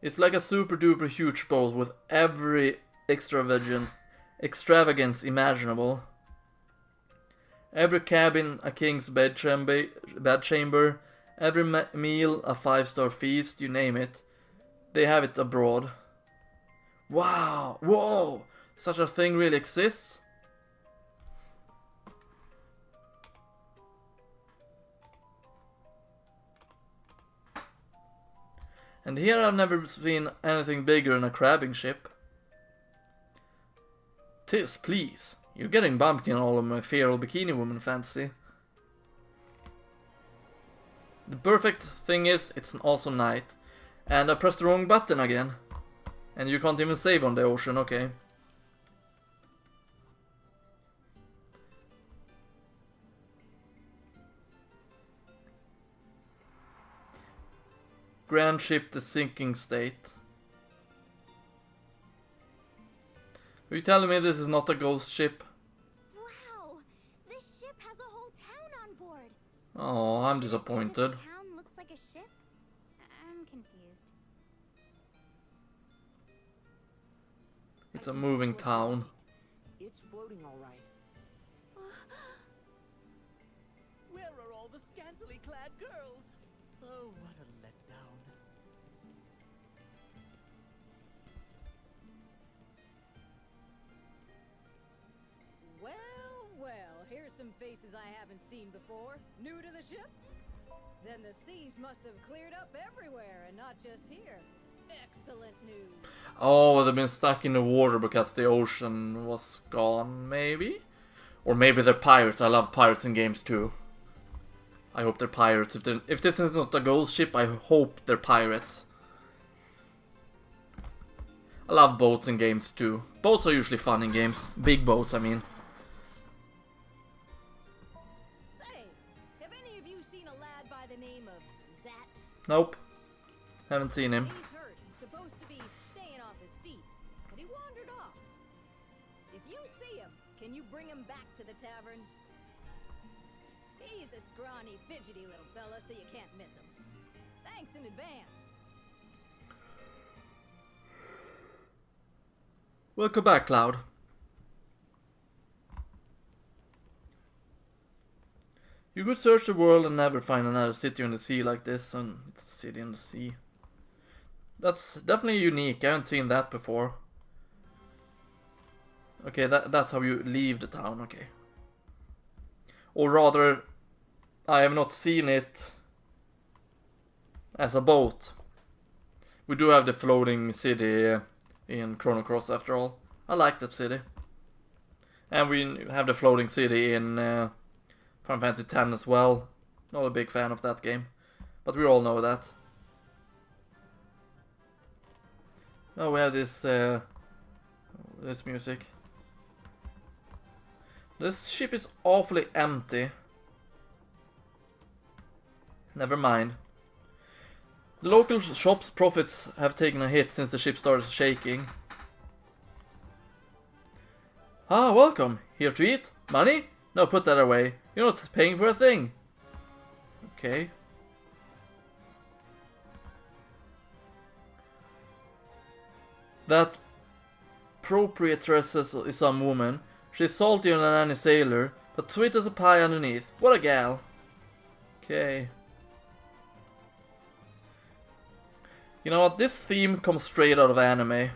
It's like a super duper huge boat with every extravagance imaginable. Every cabin a king's bedchamber, every meal a 5-star feast, you name it. They have it abroad. Wow! Whoa! Such a thing really exists? And here I've never seen anything bigger than a crabbing ship. Tis, please. You're getting bumpkin all of my feral bikini woman fantasy. The perfect thing is, it's also night. And I pressed the wrong button again. And you can't even save on the ocean, okay. Grand ship, the sinking state. Are you telling me this is not a ghost ship? Wow! This ship has a whole town on board. Oh, I'm disappointed. The town looks like a ship? It's a moving town. It's floating all right. Where are all the scantily clad girls? Oh, what a letdown. Well, well, here's some faces I haven't seen before. New to the ship? Then the seas must have cleared up everywhere and not just here. Excellent news. Oh, they've been stuck in the water because the ocean was gone, maybe? Or maybe they're pirates. I love pirates in games too. I hope they're pirates. If this is not a ghost ship, I hope they're pirates. I love boats in games too. Boats are usually fun in games. Big boats, I mean. Say, have any of you seen a lad by the name of Zats? Nope. Haven't seen him. He's hurt. He's supposed to be staying off his feet, but he wandered off. If you see him, can you bring him back to the tavern? He's a scrawny, fidgety little fella, so you can't miss him. Thanks in advance. Welcome back, Cloud. You could search the world and never find another city on the sea like this, and it's a city on the sea. That's definitely unique. I haven't seen that before. Okay, that's how you leave the town, okay. Or rather, I have not seen it as a boat. We do have the floating city in Chrono Cross after all. I like that city. And we have the floating city in Final Fantasy X as well. Not a big fan of that game, but we all know that. Now we have this this music. This ship is awfully empty. Never mind. The local shop's profits have taken a hit since the ship started shaking. Ah, welcome. Here to eat? Money? No, put that away. You're not paying for a thing. Okay. That proprietress is some woman. She's saltier than any sailor, but sweet as a pie underneath. What a gal. Okay. You know what? This theme comes straight out of anime.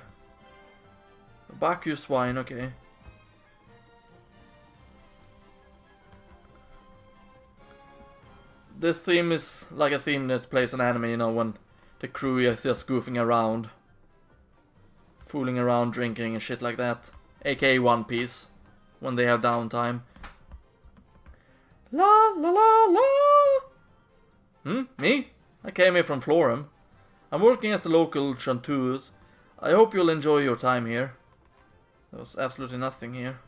Baku swine, okay. This theme is like a theme that plays in anime, you know, when the crew is just goofing around. Fooling around, drinking and shit like that. AKA One Piece. When they have downtime. La la la la! Me? I came here from Florum. I'm working as the local chanteuse. I hope you'll enjoy your time here. There was absolutely nothing here.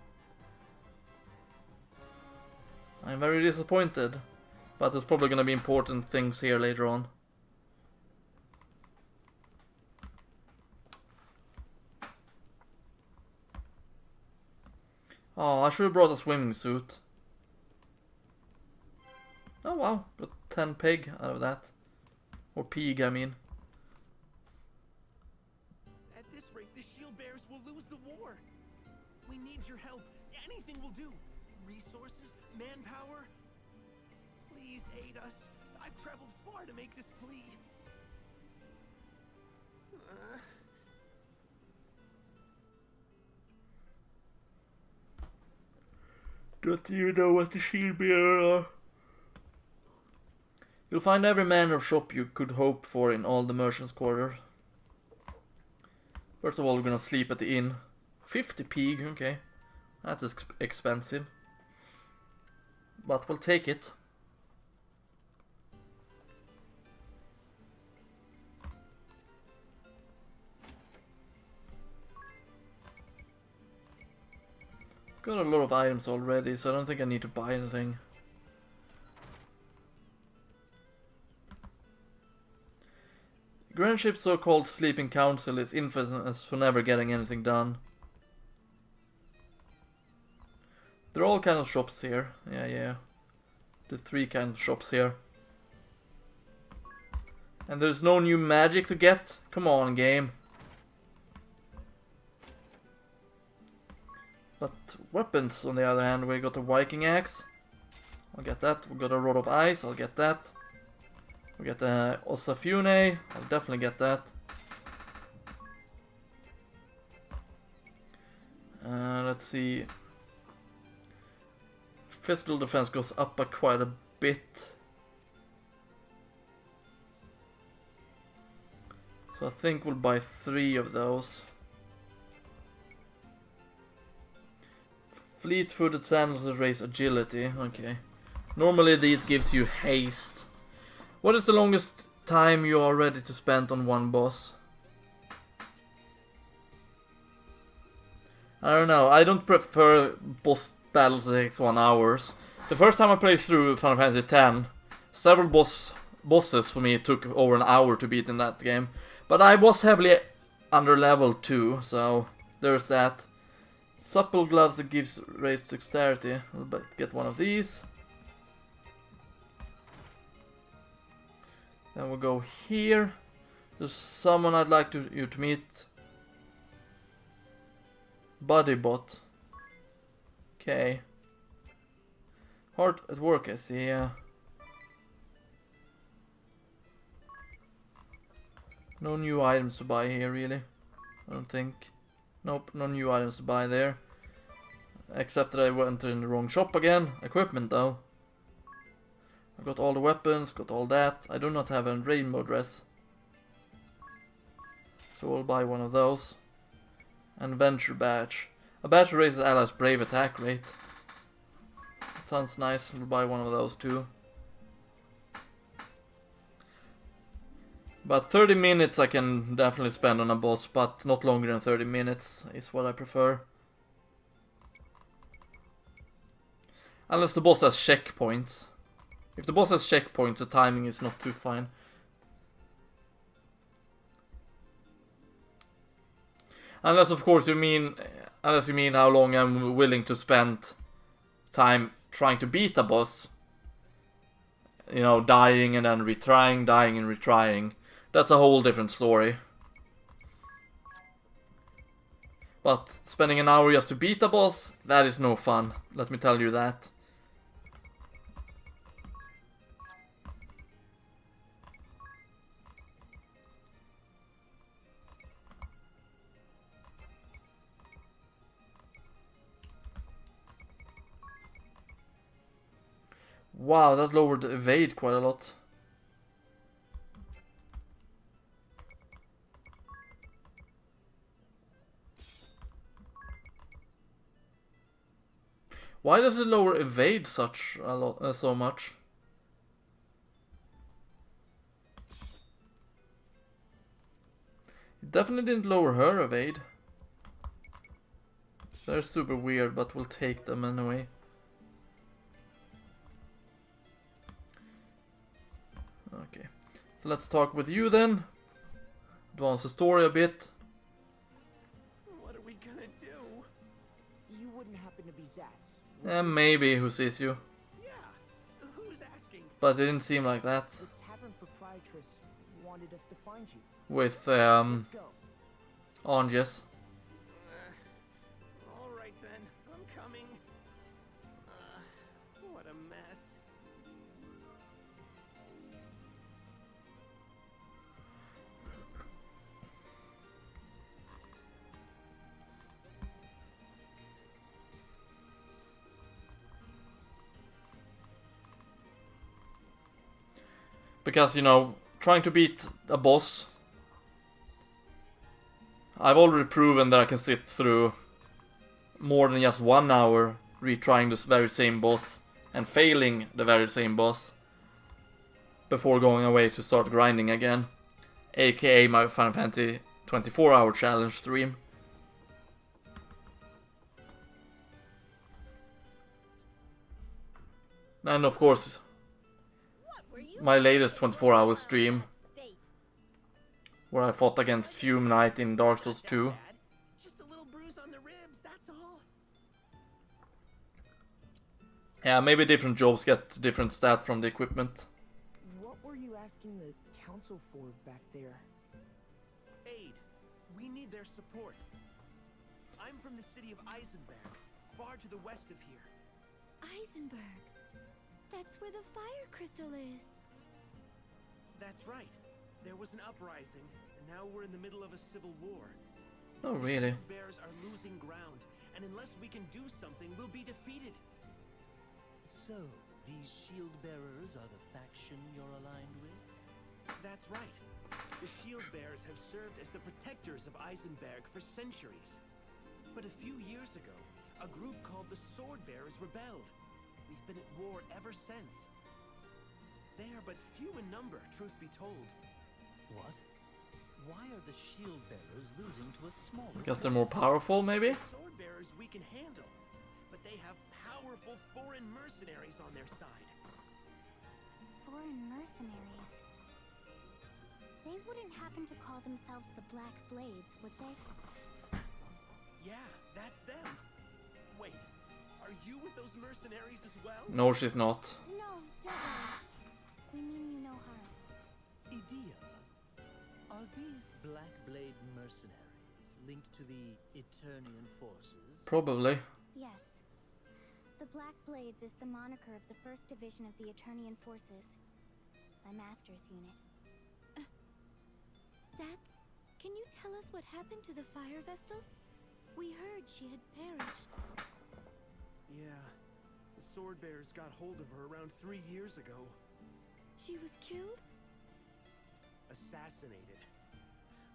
I'm very disappointed. But there's probably gonna be important things here later on. Oh, I should have brought a swimming suit. Oh wow, got 10 pig out of that. Or pig, I mean. At this rate, the shield bearers will lose the war. We need your help. Anything will do. Resources, manpower. Please aid us. I've traveled far to make this plea. Don't you know what the shield bearer are? You'll find every manner of shop you could hope for in all the merchants' quarters. First of all, we're gonna sleep at the inn. 50 pig, okay. That's expensive. But we'll take it. Got a lot of items already, so I don't think I need to buy anything. Grand Ship's so-called Sleeping Council is infamous for never getting anything done. There are all kinds of shops here. Yeah. There's 3 kinds of shops here. And there's no new magic to get? Come on, game. But weapons, on the other hand, we got a Viking axe. I'll get that. We got a rod of ice. I'll get that. We get a Osafune. I'll definitely get that. Let's see. Physical defense goes up by quite a bit. So I think we'll buy 3 of those. Fleet-footed sandals that raise agility. Okay. Normally these gives you haste. What is the longest time you are ready to spend on one boss? I don't know. I don't prefer boss battles that takes 1 hour. The first time I played through Final Fantasy X, several bosses for me took over an hour to beat in that game. But I was heavily under level too, so there's that. Supple gloves that gives raised dexterity. I'll get one of these. Then we'll go here. There's someone I'd like you to meet. Bodybot. Okay. Hard at work, I see, yeah. No new items to buy here, really. I don't think. Nope, no new items to buy there. Except that I went in the wrong shop again. Equipment, though. I got all the weapons, got all that. I do not have a rainbow dress. So we'll buy one of those. And Venture Badge. A badge raises allies' brave attack rate. That sounds nice. We'll buy one of those too. But 30 minutes I can definitely spend on a boss, but not longer than 30 minutes is what I prefer. Unless the boss has checkpoints. If the boss has checkpoints, the timing is not too fine. Unless of course you mean how long I'm willing to spend time trying to beat a boss. You know, dying and then retrying, dying and retrying. That's a whole different story. But spending an hour just to beat a boss, that is no fun. Let me tell you that. Wow, that lowered the evade quite a lot. Why does it lower evade such a lot, so much? It definitely didn't lower her evade. They're super weird, but we'll take them anyway. Okay, so let's talk with you then. Advance the story a bit. What are we gonna do? You wouldn't happen to be Zatz. Maybe who sees you. Yeah, who's asking? But it didn't seem like that. The tavern proprietress wanted us to find you. With Let's go. Anges. All right then, I'm coming. What a mess. Because, you know, trying to beat a boss, I've already proven that I can sit through more than just 1 hour retrying this very same boss and failing the very same boss before going away to start grinding again, aka my Final Fantasy 24-hour challenge stream. And of course, my latest 24-hour stream, where I fought against Fume Knight in Dark Souls 2. Just a little bruise on the ribs, that's all. Yeah, maybe different jobs get different stats from the equipment. What were you asking the council for back there? Aid. We need their support. I'm from the city of Eisenberg, far to the west of here. Eisenberg. That's where the fire crystal is. That's right. There was an uprising, and now we're in the middle of a civil war. Oh, really? The bears are losing ground, and unless we can do something, we'll be defeated. So, these shield bearers are the faction you're aligned with? That's right. The shield bearers have served as the protectors of Eisenberg for centuries. But a few years ago, a group called the Sword Bearers rebelled. We've been at war ever since. They are but few in number, truth be told. What? Why are the shield bearers losing to a smaller? Because they're more powerful, maybe? The Sword Bearers we can handle, but they have powerful foreign mercenaries on their side. Foreign mercenaries. They wouldn't happen to call themselves the Black Blades, would they? Yeah, that's them. Wait, are you with those mercenaries as well? No, she's not. No, don't worry. We mean you no harm. Idea. Are these Black Blade mercenaries linked to the Eternian forces? Probably. Yes. The Black Blades is the moniker of the 1st Division of the Eternian forces. My master's unit. Zach, can you tell us what happened to the fire vestal? We heard she had perished. Yeah, the Sword Bearers got hold of her around 3 years ago. She was killed? Assassinated.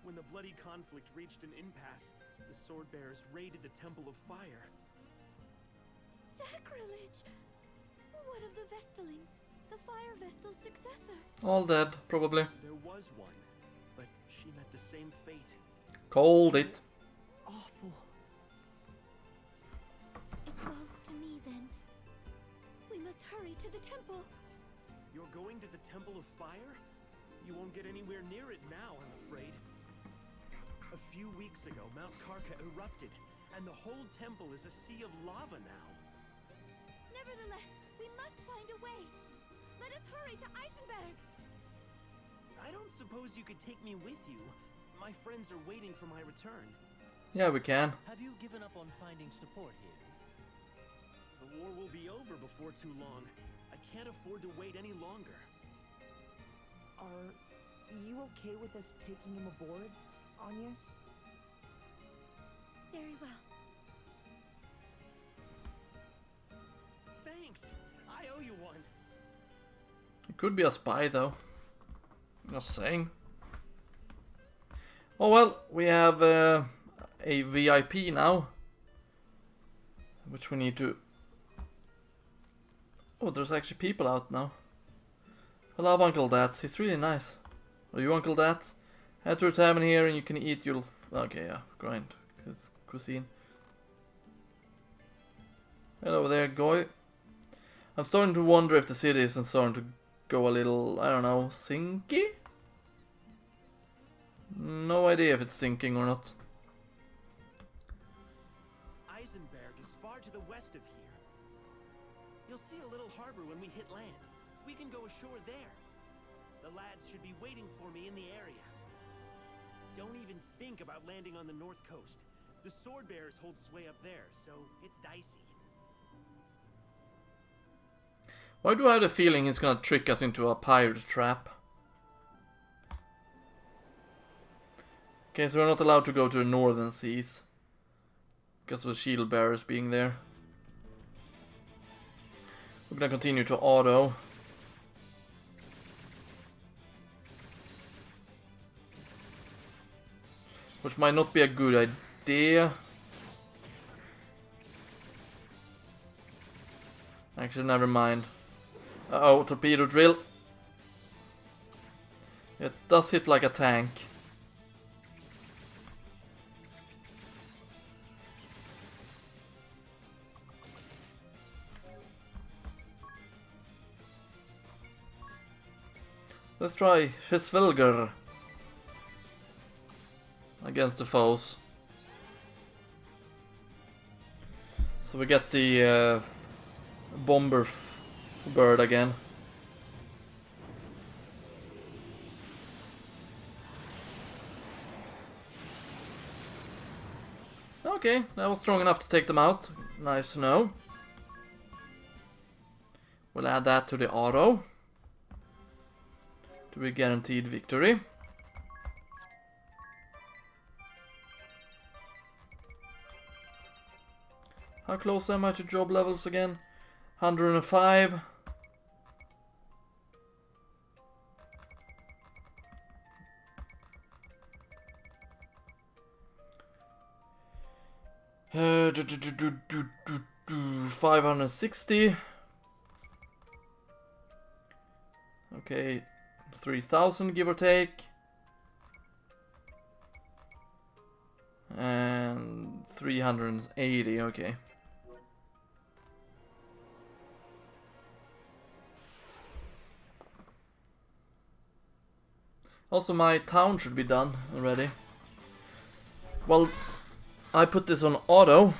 When the bloody conflict reached an impasse, the Sword Bearers raided the Temple of Fire. Sacrilege! What of the Vestaling, the fire vestal's successor? All dead, probably. There was one, but she met the same fate. Called it. Awful. It falls to me then. We must hurry to the temple. You're going to the Temple of Fire? You won't get anywhere near it now, I'm afraid. A few weeks ago, Mount Karka erupted, and the whole temple is a sea of lava now. Nevertheless, we must find a way. Let us hurry to Eisenberg. I don't suppose you could take me with you. My friends are waiting for my return. Yeah, we can. Have you given up on finding support here? The war will be over before too long. I can't afford to wait any longer. Are you okay with us taking him aboard, Agnes? Very well. Thanks! I owe you one. It could be a spy, though. Just saying. Oh well, we have a VIP now. Which we need to... Oh, there's actually people out now. Hello, Uncle Dats. He's really nice. Are you Uncle Dats? Head to a tavern here and you can eat your... Okay, yeah. Grind. Cuisine. Hello there, Goy. I'm starting to wonder if the city isn't starting to go a little, I don't know, sinky? No idea if it's sinking or not. Eisenberg is far to the west of here. You'll see a little harbor when we hit land. We can go ashore there. The lads should be waiting for me in the area. Don't even think about landing on the north coast. The Sword Bearers hold sway up there, so it's dicey. Why do I have the feeling he's gonna trick us into a pirate trap? Okay, so we're not allowed to go to the northern seas. Because of the shield bearers being there. We're gonna continue to auto. Which might not be a good idea. Actually, never mind. Uh-oh, torpedo drill. It does hit like a tank. Let's try Hrisvelger against the foes. So we get the bomber bird again. Okay, that was strong enough to take them out. Nice to know. We'll add that to the auto to be guaranteed victory. How close am I to job levels again? 105. Uh, 560. Okay, 3,000 give or take. And 380, okay. Also, my town should be done already. Well, I put this on auto.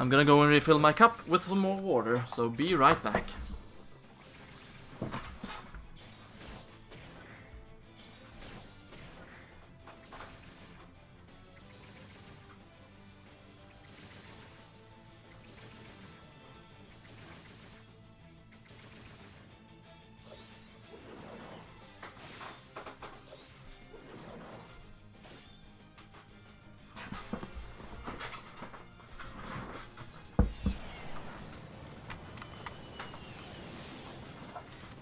I'm gonna go and refill my cup with some more water, so be right back.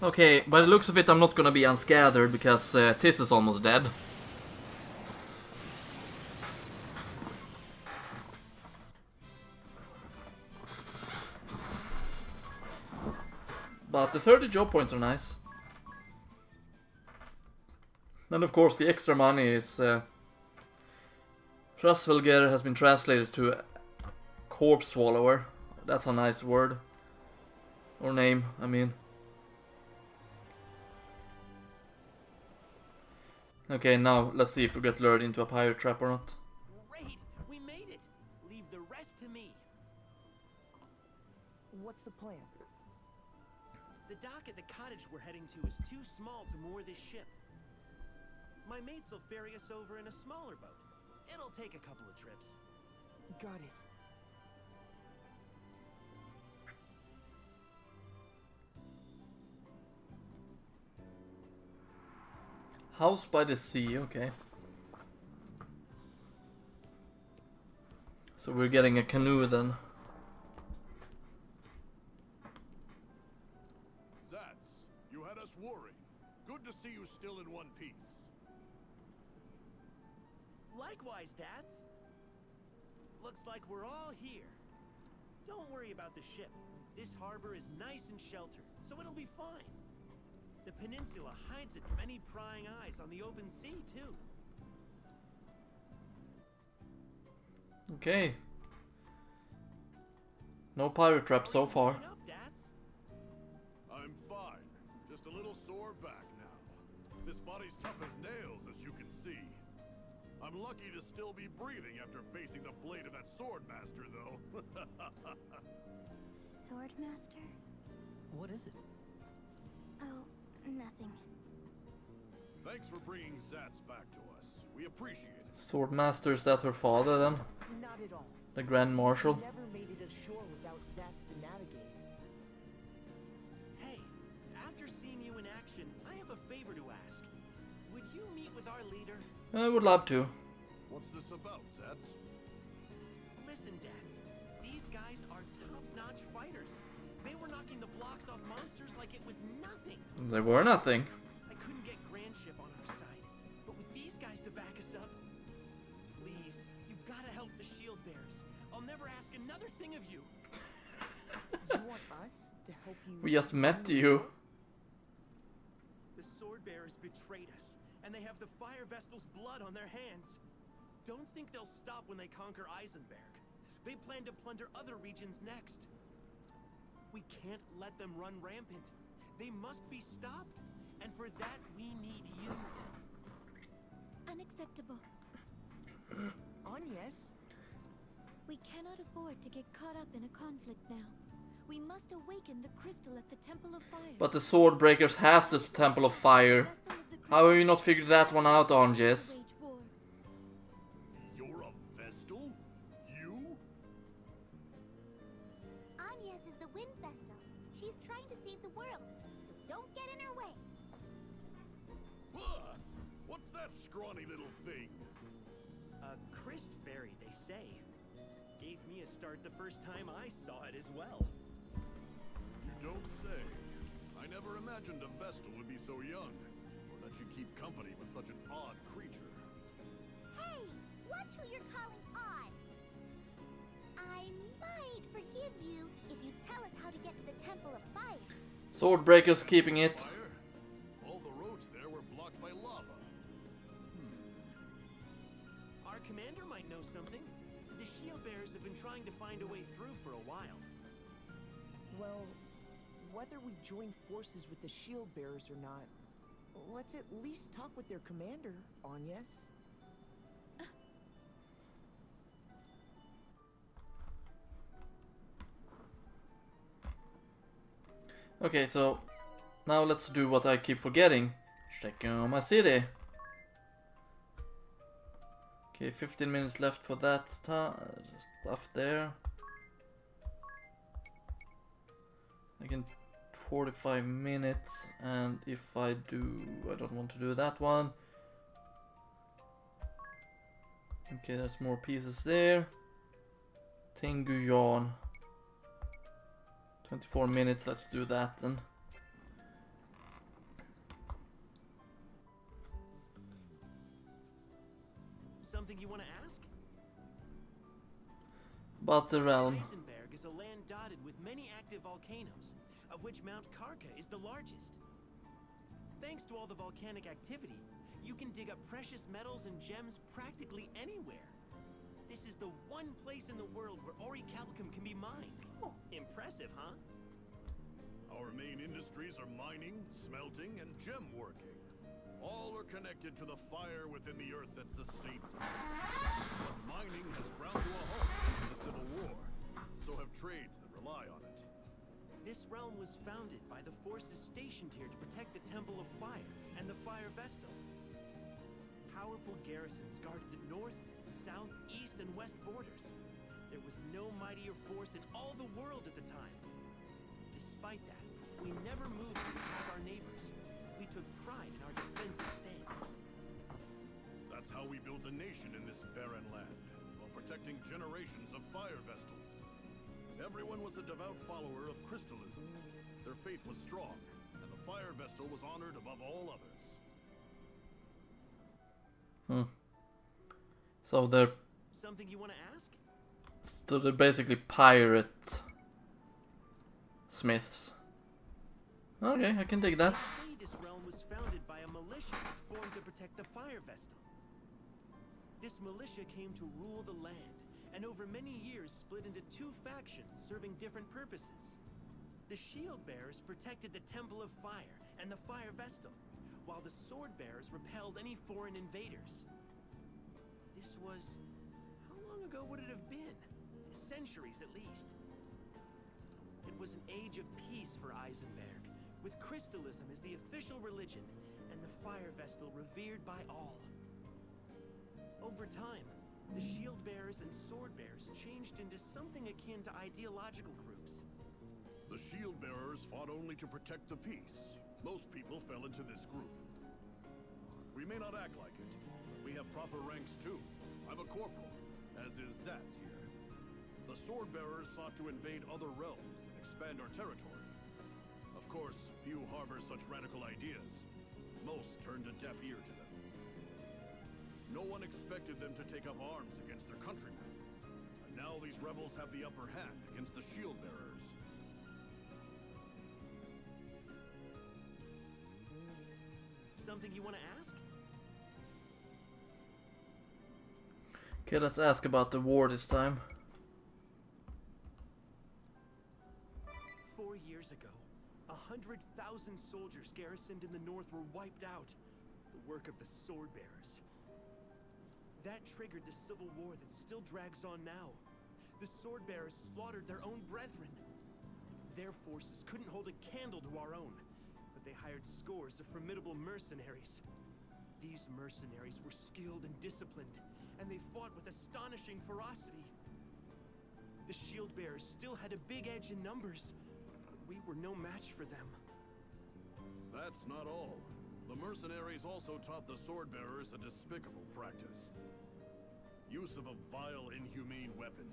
Okay, by the looks of it, I'm not gonna be unscathed because Tiss is almost dead. But the 30 job points are nice. And of course, the extra money is... Trasvelger has been translated to Corpse Swallower. That's a nice word. Or name, I mean. Okay, now let's see if we get lured into a pirate trap or not. Great! We made it! Leave the rest to me. What's the plan? The dock at the cottage we're heading to is too small to moor this ship. My mates will ferry us over in a smaller boat. It'll take a couple of trips. Got it. House by the sea, okay. So we're getting a canoe then. Zats, you had us worried. Good to see you still in one piece. Likewise, Dads. Looks like we're all here. Don't worry about the ship. This harbor is nice and sheltered, so it'll be fine. The peninsula hides it from any prying eyes on the open sea, too. Okay. No pirate trap so far. What's up, Dads? I'm fine. Just a little sore back now. This body's tough as nails, as you can see. I'm lucky to still be breathing after facing the blade of that Swordmaster, though. Swordmaster? What is it? Oh, nothing. Thanks for bringing Zats back to us. We appreciate it. Swordmaster, is that her father then? Not at all. The Grand Marshal? We never made it ashore without Zats to navigate. Hey, after seeing you in action, I have a favor to ask. Would you meet with our leader? I would love to. What's this about, Zats? Listen, Dads. These guys are top-notch fighters. They were knocking the blocks off monsters like it was nothing. They were nothing. I couldn't get Grandship on our side, but with these guys to back us up, please, you've got to help the shield bearers. I'll never ask another thing of you. You want us to help you? We just met you. The sword bearers betrayed us, and they have the Fire Vestal's blood on their hands. Don't think they'll stop when they conquer Eisenberg. They plan to plunder other regions next. We can't let them run rampant. They must be stopped, and for that we need you. Unacceptable. Agnes? We cannot afford to get caught up in a conflict now. We must awaken the crystal at the Temple of Fire. But the Swordbreakers has the Temple of Fire. Vessel of the How have you not figured that one out, Anges? wage war. You're a Vestal? LPGrodus is the Wind Vestal. She's trying to save the world, so don't get in her way. What's that scrawny little thing? A Christ fairy, they say. Gave me a start the first time I saw it as well. You don't say. I never imagined a Vestal would be so young, or that she'd keep company with such an odd creature. Hey, watch who you're calling odd. I might forgive you if you tell us how to get to the Temple of Fire. Swordbreaker's keeping it. Fire? All the roads there were blocked by lava. Our commander might know something. The shield bearers have been trying to find a way through for a while. Well, whether we join forces with the shield bearers or not, let's at least talk with their commander, Agnes. Okay, so now let's do what I keep forgetting. Checking on my city. Okay, 15 minutes left for that stuff there. Again, 45 minutes, and if I do, I don't want to do that one. Okay, there's more pieces there. Tingujan. 24 minutes, let's do that then. Something you want to ask? But the realm. Heisenberg is a land dotted with many active volcanoes, of which Mount Karka is the largest. Thanks to all the volcanic activity, you can dig up precious metals and gems practically anywhere. This is the one place in the world where orichalcum can be mined. Impressive, huh? Our main industries are mining, smelting, and gem working. All are connected to the fire within the earth that sustains us. But mining has ground to a halt in the Civil War, so have trades that rely on it. This realm was founded by the forces stationed here to protect the Temple of Fire and the Fire Vestal. Powerful garrisons guarded the north, south, east, and west borders. There was no mightier force in all the world at the time. Despite that, we never moved to attack our neighbors. We took pride in our defensive stance. That's how we built a nation in this barren land, while protecting generations of fire vestals. Everyone was a devout follower of crystalism. Their faith was strong, and the fire vestal was honored above all others. So they're Something you want to ask? So they're basically pirate smiths. Okay, I can dig that. They say this realm was founded by a militia that formed to protect the Fire Vestal. This militia came to rule the land, and over many years split into two factions serving different purposes. The Shield Bearers protected the Temple of Fire and the Fire Vestal, while the Sword Bearers repelled any foreign invaders. This was... how long ago would it have been? Centuries at least. It was an age of peace for Eisenberg, with crystalism as the official religion, and the Fire Vestal revered by all. Over time, the Shield Bearers and Sword Bearers changed into something akin to ideological groups. The shield bearers fought only to protect the peace. Most people fell into this group. We may not act like it. We have proper ranks too. I'm a corporal, as is Zatz here. The sword bearers sought to invade other realms and expand our territory. Of course, few harbor such radical ideas. Most turned a deaf ear to them. No one expected them to take up arms against their countrymen. And now these rebels have the upper hand against the shield bearers. Something you want to ask? Okay, let's ask about the war this time. 4 years ago, 100,000 soldiers garrisoned in the north were wiped out. The work of the Sword Bearers. That triggered the civil war that still drags on now. The Sword Bearers slaughtered their own brethren. Their forces couldn't hold a candle to our own, but they hired scores of formidable mercenaries. These mercenaries were skilled and disciplined, and they fought with astonishing ferocity. The shield bearers still had a big edge in numbers. We were no match for them. That's not all. The mercenaries also taught the sword bearers a despicable practice. Use of a vile, inhumane weapon.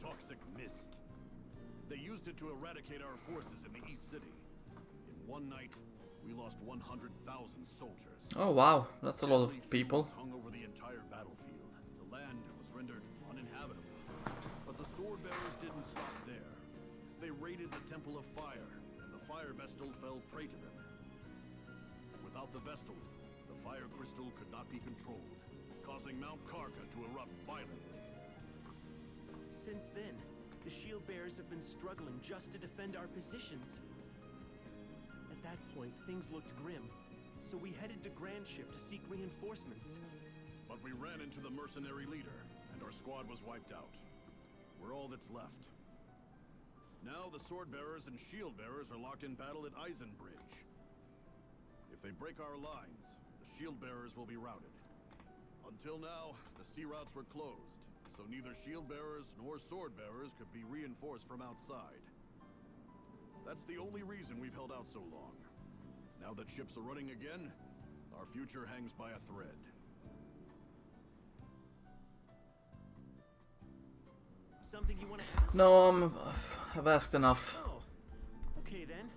Toxic mist. They used it to eradicate our forces in the East City. In one night, we lost 100,000 soldiers. Oh wow, that's a lot of people. Hung over the entire battlefield. The land was rendered uninhabitable. But the sword bearers didn't stop there. They raided the Temple of Fire, and the fire vestal fell prey to them. Without the vestal, the fire crystal could not be controlled, causing Mount Karka to erupt violently. Since then, the shield bearers have been struggling just to defend our positions. At that point, things looked grim, so we headed to Grand Ship to seek reinforcements. But we ran into the mercenary leader, and our squad was wiped out. We're all that's left. Now the sword bearers and shield bearers are locked in battle at Eisenbridge. If they break our lines, the shield bearers will be routed. Until now, the sea routes were closed, so neither shield bearers nor sword bearers could be reinforced from outside. That's the only reason we've held out so long. Now that ships are running again, our future hangs by a thread. Something you want to ask? No, I've asked enough. Oh, okay then.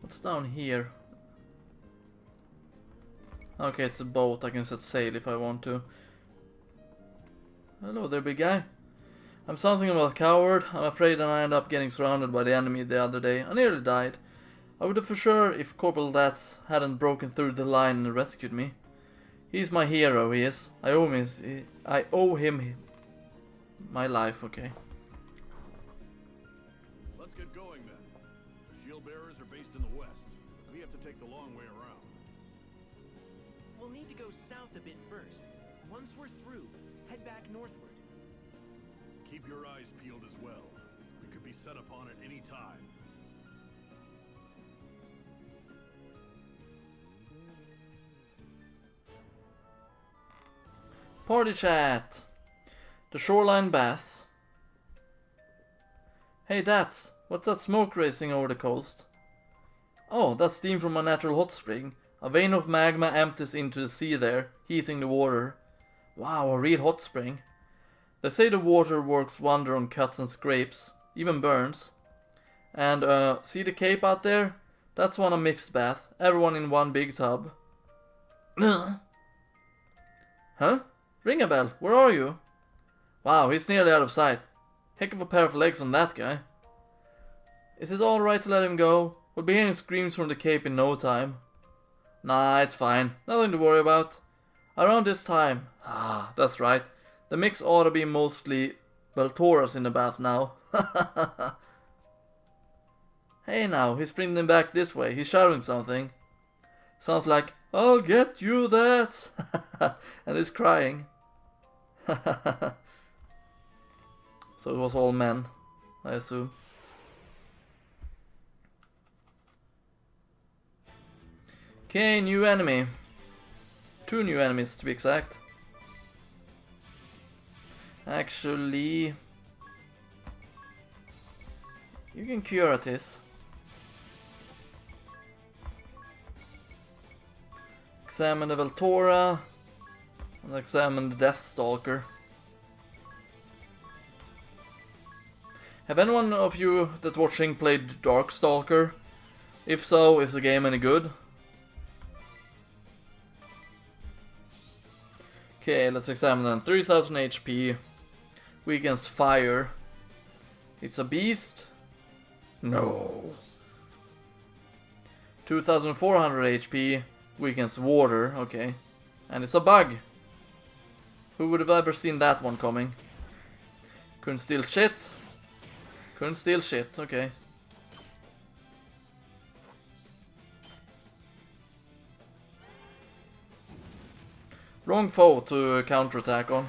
What's down here? Okay, it's a boat. I can set sail if I want to. Hello there, big guy. I'm something of a coward. I'm afraid that I ended up getting surrounded by the enemy the other day. I nearly died. I would have for sure if Corporal Dats hadn't broken through the line and rescued me. He's my hero, he is. I owe him my life, okay. Let's get going then. The shield bearers are based in the west. We have to take the long way around. We'll need to go south a bit first. Once we're through, head back northward. Keep your eyes peeled as well. We could be set upon at any time. Party chat. The shoreline baths. Hey Dats, what's that smoke racing over the coast? Oh, that's steam from a natural hot spring. A vein of magma empties into the sea there, heating the water. Wow, a real hot spring. They say the water works wonder on cuts and scrapes, even burns. And see the cape out there? That's one a mixed bath, everyone in one big tub. Huh? Ring a bell, where are you? Wow, he's nearly out of sight. Heck of a pair of legs on that guy. Is it alright to let him go? We'll be hearing screams from the cape in no time. Nah, it's fine. Nothing to worry about. Around this time. Ah, that's right. The mix ought to be mostly Beltoras in the bath now. Hey now, he's sprinting back this way. He's shouting something. Sounds like, I'll get you that. And he's crying. So it was all men, I assume. Okay, new enemy. 2 new enemies to be exact. Actually, you can cure at this. Examine the Veltora and examine the Deathstalker. Have anyone of you that watching played Darkstalker? If so, is the game any good? Okay, let's examine them. 3000 HP. Weakens fire. It's a beast? No. 2400 HP. Weakens water. Okay. And it's a bug. Who would have ever seen that one coming? Couldn't steal shit. Couldn't steal shit. Okay. Wrong foe to counterattack on.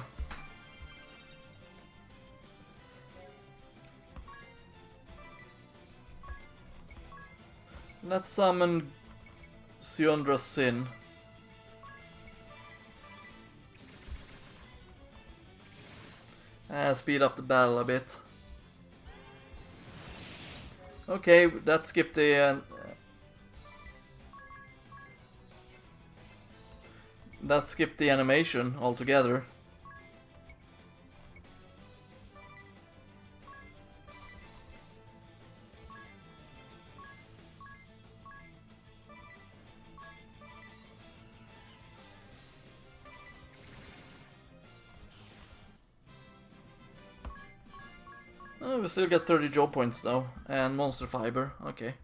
Let's summon Syundra's Sin. Speed up the battle a bit. Okay, that skipped the animation altogether. Oh, we still get 30 job points though, and monster fiber, okay.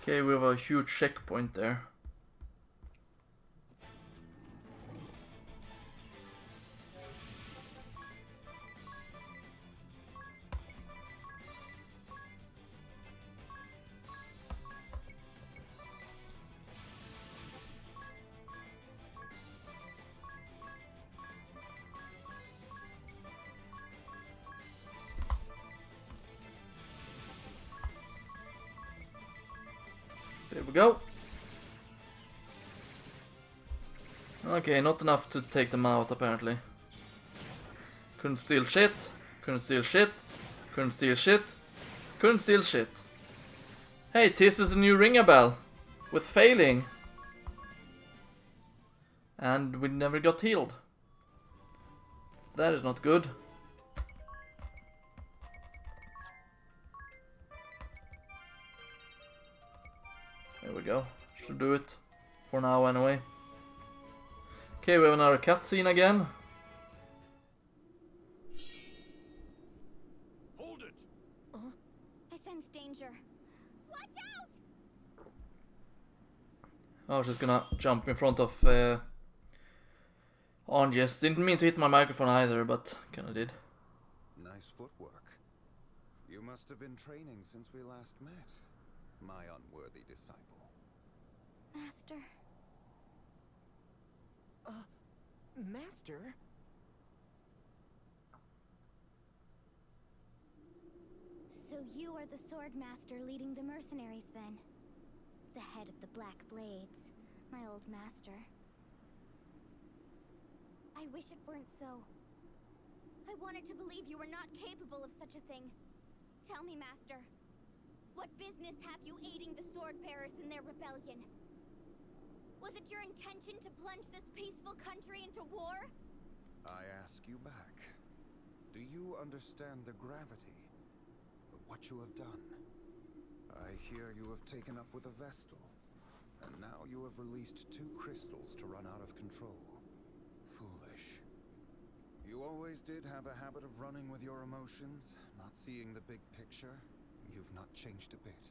Okay, we have a huge checkpoint there. There we go. Okay, not enough to take them out apparently. Couldn't steal shit. Couldn't steal shit. Couldn't steal shit. Couldn't steal shit. Hey, this is a new ring a bell. With failing. And we never got healed. That is not good. There we go. Should do it. For now anyway. Okay, we have another cutscene again. Hold it! I sense danger. Watch out! Oh, she's gonna jump in front of Angies. Didn't mean to hit my microphone either, but kinda did. Nice footwork. You must have been training since we last met, my unworthy disciple. Master. Master? So you are the sword master leading the mercenaries then? The head of the Black Blades, my old master. I wish it weren't so. I wanted to believe you were not capable of such a thing. Tell me, master, what business have you aiding the sword bearers in their rebellion? Was it your intention to plunge this peaceful country into war? I ask you back. Do you understand the gravity of what you have done? I hear you have taken up with a Vestal, and now you have released 2 crystals to run out of control. Foolish. You always did have a habit of running with your emotions, not seeing the big picture. You've not changed a bit.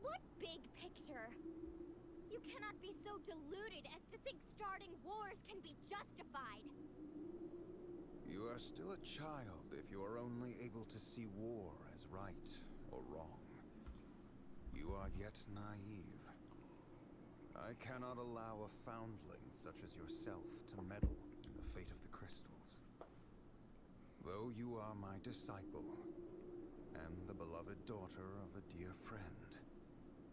What big picture? You cannot be so deluded as to think starting wars can be justified. You are still a child if you are only able to see war as right or wrong. You are yet naive. I cannot allow a foundling such as yourself to meddle in the fate of the crystals. Though you are my disciple, and the beloved daughter of a dear friend,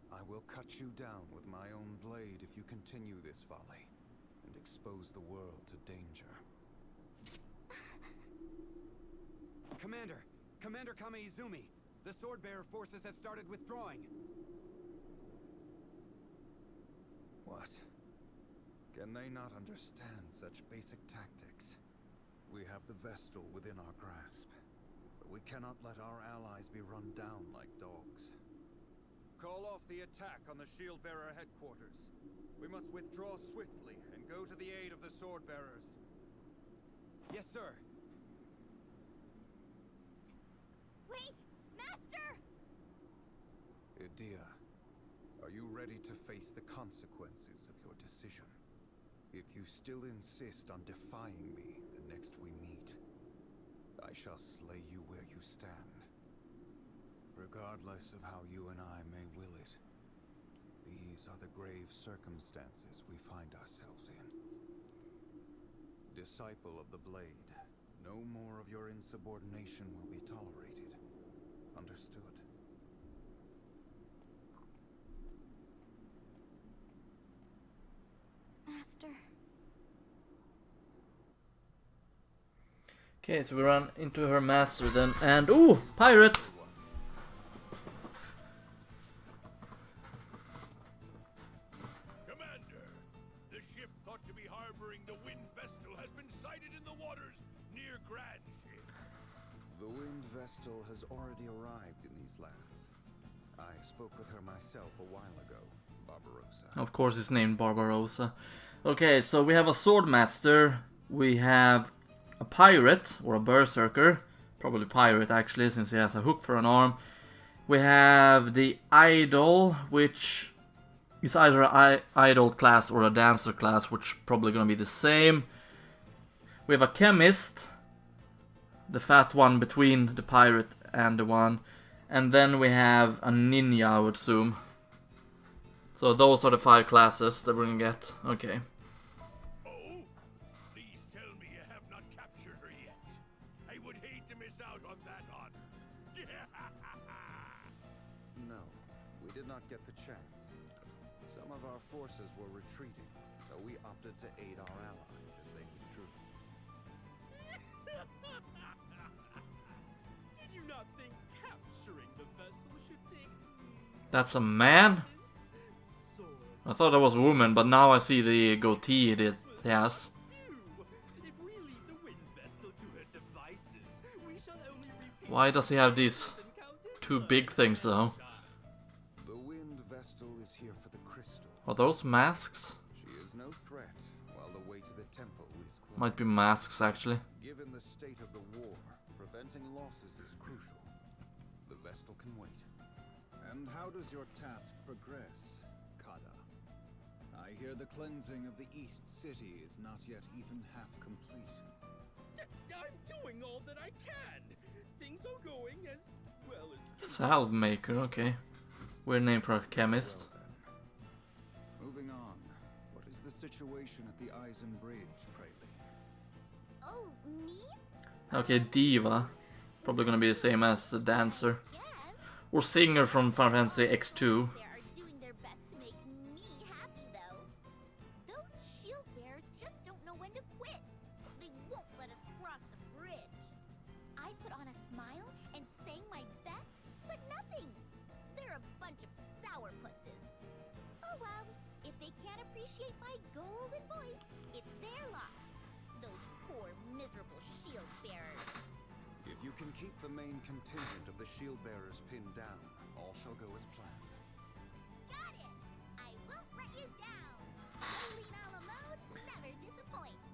I will cut you down with my own blade if you continue this folly, and expose the world to danger. Commander! Commander Kame-Izumi! The sword-bearer forces have started withdrawing! What? Can they not understand such basic tactics? We have the Vestal within our grasp, but we cannot let our allies be run down like dogs. Call off the attack on the shield-bearer headquarters. We must withdraw swiftly and go to the aid of the sword-bearers. Yes, sir! Wait! Master! Idia, are you ready to face the consequences of your decision? If you still insist on defying me the next we meet, I shall slay you where you stand. Regardless of how you and I may will it, these are the grave circumstances we find ourselves in. Disciple of the Blade, no more of your insubordination will be tolerated. Understood? Okay, so we run into her master then, and ooh, pirate! Commander, the ship thought to be harboring the Wind Vestal has been sighted in the waters near Grandship. The Wind Vestal has already arrived in these lands. I spoke with her myself a while ago, Barbarossa. Of course, it's named Barbarossa. Okay, so we have a swordmaster, we have a pirate, or a berserker, probably pirate actually, since he has a hook for an arm. We have the idol, which is either an idol class or a dancer class, which probably gonna be the same. We have a chemist, the fat one between the pirate and the one. And then we have a ninja, I would assume. So those are the 5 classes that we're gonna get. Okay. Oh? Please tell me you have not captured her yet. I would hate to miss out on that honor. No, we did not get the chance. Some of our forces were retreating, so we opted to aid our allies as they withdrew. Did you not think capturing the vessel should take That's a man? I thought that was a woman, but now I see the goatee it has. If we leave the Wind Vestal to her devices, we shall only repeat Why does he have these 2 big things though? The Wind Vestal is here for the crystal. Are those masks? She is no threat, while the way to the temple is closed. Might be masks actually. Given the state of the war, preventing losses is crucial. The Vestal can wait. And how does your task progress, Kada? I hear the cleansing of the East City is not yet even half complete. I'm doing all that I can. Things are going as well as Salve maker, okay. Weird name for a chemist. Well then. Moving on. What is the situation at the Eisen Bridge, Prelude? Oh, me? Okay, diva. Probably gonna be the same as the dancer. Yes. Or singer from Final Fantasy X2. They are doing their best to make me happy, though. Those shield bearers just don't know when to quit. They won't let us cross the bridge. I put on a smile and sang my best, but nothing. They're a bunch of sourpusses. Oh well, if they can't appreciate my golden voice, it's their loss. Those poor, miserable shield bearers. If you can keep the main contingent of the shield bearers pinned down, all shall go as planned. Got it! I won't let you down. Eileen a la mode never disappoints.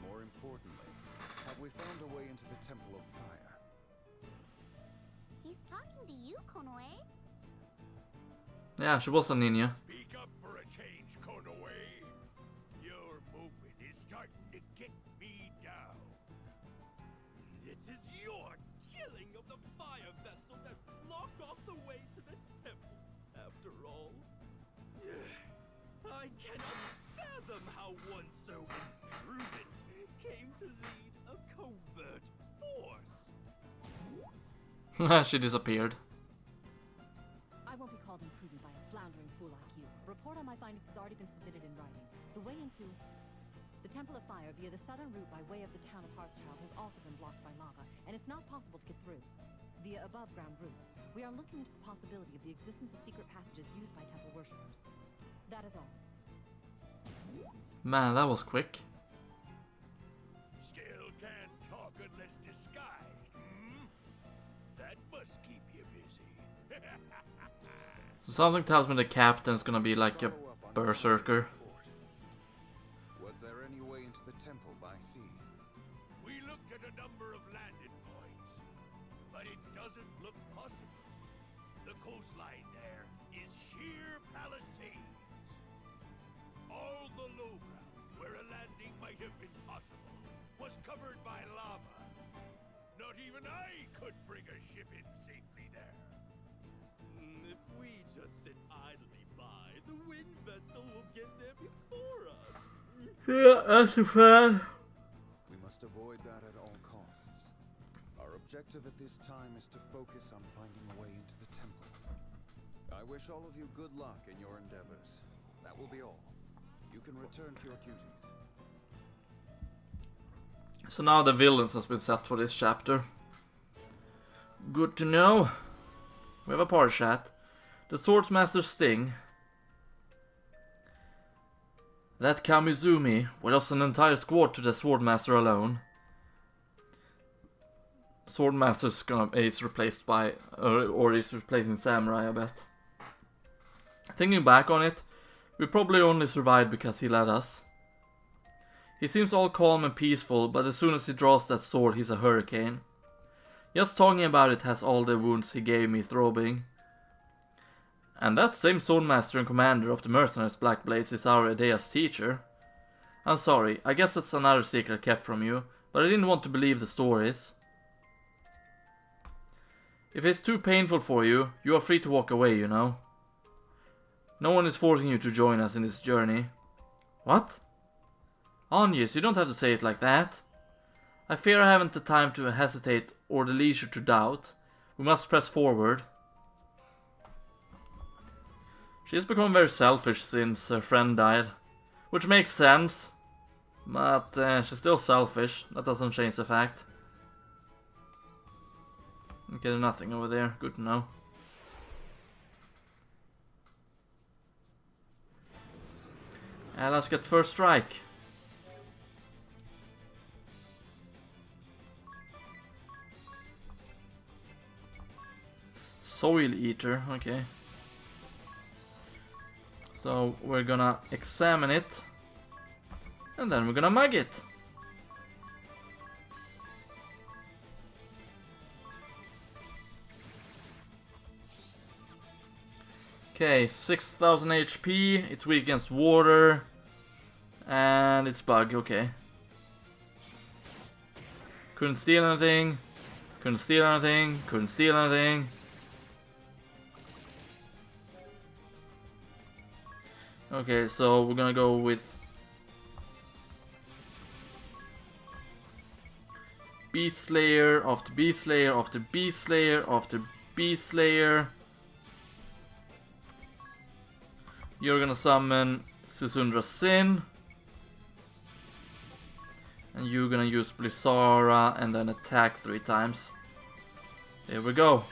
More importantly, have we found a way into the Temple of Fire? He's talking to you, Konoe. Yeah, she was a ninja. Speak up for a change, Konoe. Your movement is starting to get me down. It is your killing of the fire vessel that blocked off the way to the temple, after all. I cannot fathom how one so imprudent came to lead a covert force. She disappeared. I won't be called imprudent by a floundering fool like you. A report on my findings has already been submitted in writing. The way into the Temple of Fire via the southern route by way of the town of Hearthchild has also been blocked by lava, and it's not possible to get through via above-ground routes. We are looking into the possibility of the existence of secret passages used by temple worshippers. That is all. Man, that was quick. Still can't talk unless disguised, hmm? That must keep you busy. So something tells me the captain's gonna be like a berserker. Was there any way into the temple by sea? We looked at a number of landing points, but it doesn't look possible. The coastline there is sheer palisades. All the low ground where a landing might have been possible was covered by lava. Not even I could bring a ship in safely there. If we just sit idly by, the Wind Vestal will get there before us. Yeah, that's a plan. We must avoid that at all costs. Our objective at this time is to focus on finding a way into the temple. I wish all of you good luck in your endeavors. That will be all. You can return to your duties. So now the villains has been set for this chapter. Good to know. We have a par chat. The Swordsmaster's Sting. That Kamizumi will lost an entire squad to the Swordmaster alone. Swordmaster's is replaced by, or is replacing Samurai, I bet. Thinking back on it, we probably only survived because he led us. He seems all calm and peaceful, but as soon as he draws that sword, he's a hurricane. Just talking about it has all the wounds he gave me throbbing. And that same Swordmaster and commander of the mercenaries Black Blades is our Edea's teacher. I'm sorry, I guess that's another secret kept from you, but I didn't want to believe the stories. If it's too painful for you, you are free to walk away, you know. No one is forcing you to join us in this journey. What? Agnes, you don't have to say it like that. I fear I haven't the time to hesitate or the leisure to doubt. We must press forward. She has become very selfish since her friend died. Which makes sense. But she's still selfish. That doesn't change the fact. Okay, there's nothing over there. Good to know. Let's get first strike. Soil Eater, okay. So we're gonna examine it. And then we're gonna mug it. Okay, 6000 HP, it's weak against water, and it's bug, okay. Couldn't steal anything, couldn't steal anything, couldn't steal anything. Okay, so we're gonna go with Beast Slayer after Beast Slayer after Beast Slayer after Beast Slayer. You're gonna summon Sisundra's Sin. And you're gonna use Blissara and then attack 3 times. There we go.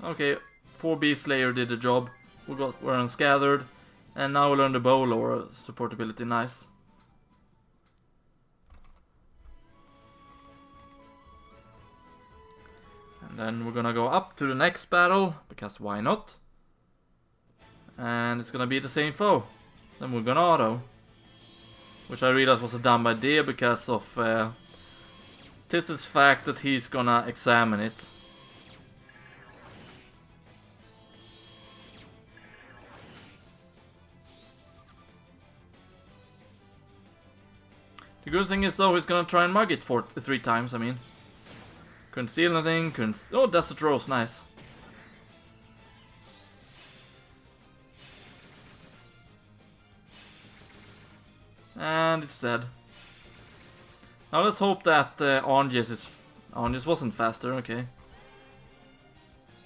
Okay, 4 Beast Slayer did the job. We're unscattered. And now we learn the bow lore supportability, nice. And then we're gonna go up to the next battle, because why not? And it's gonna be the same foe. Then we're gonna auto. Which I realized was a dumb idea because of Tiz's fact that he's gonna examine it. The good thing is though, he's gonna try and mug it 3 times, I mean. Couldn't steal anything, couldn't... Oh, Desert Rose, nice. And it's dead. Now let's hope that Anges wasn't faster, okay.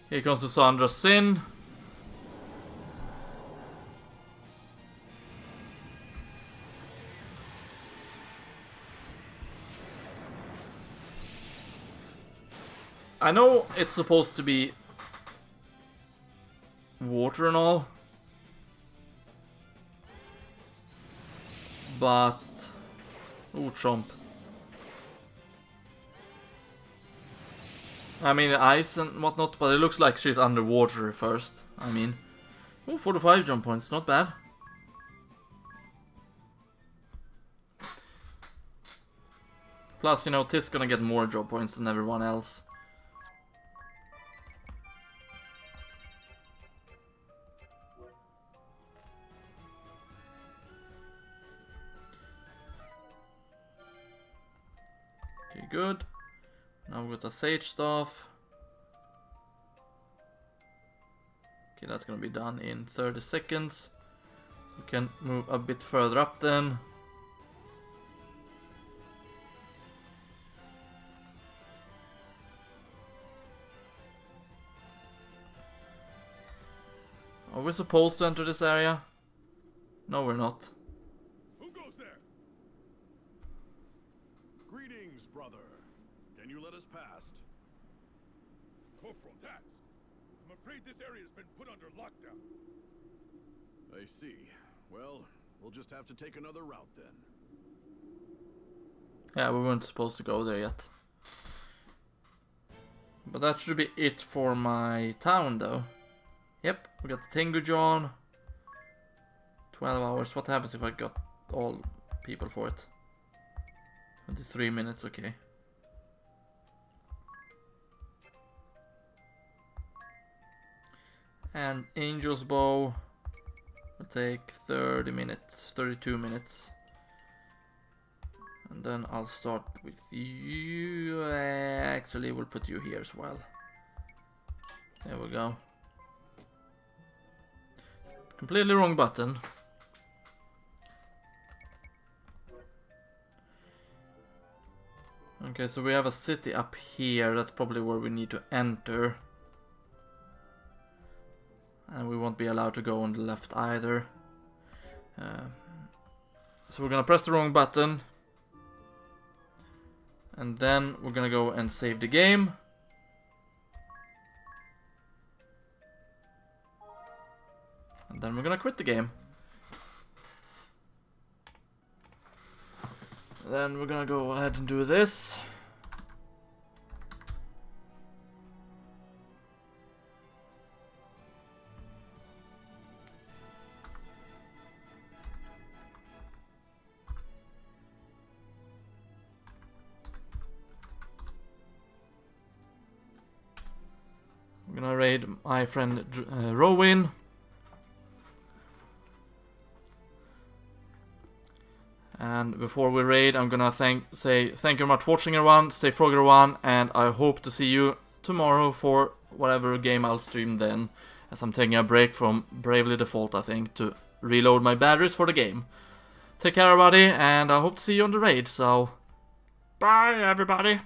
Here comes Susandra's Sin. I know it's supposed to be water and all, but oh, chomp. I mean ice and whatnot, but it looks like she's underwater first. I mean, oh, 45 jump points, not bad. Plus, you know, Tiz gonna get more job points than everyone else. Okay, good. Now we've got the Sage Staff. Okay, that's gonna be done in 30 seconds. So we can move a bit further up then. Are we supposed to enter this area? No, we're not. Who goes there? Greetings, brother. Can you let us past? Corporal, Dax, I'm afraid this area has been put under lockdown. I see. Well, we'll just have to take another route then. Yeah, we weren't supposed to go there yet. But that should be it for my town, though. Yep, we got the Tengu John. 12 hours. What happens if I got all people for it? 23 minutes, okay. And Angel's Bow will take 30 minutes, 32 minutes. And then I'll start with you. Actually, we'll put you here as well. There we go. Completely wrong button. Okay, so we have a city up here. That's probably where we need to enter. And we won't be allowed to go on the left either. So we're gonna press the wrong button. And then we're gonna go and save the game. And then we're gonna quit the game. Then we're gonna go ahead and do this. I'm gonna raid my friend Rowan. And before we raid, I'm gonna say thank you very much for watching, everyone. Stay froggy, everyone, and I hope to see you tomorrow for whatever game I'll stream then, as I'm taking a break from Bravely Default, I think, to reload my batteries for the game. Take care, everybody, and I hope to see you on the raid. So, bye, everybody.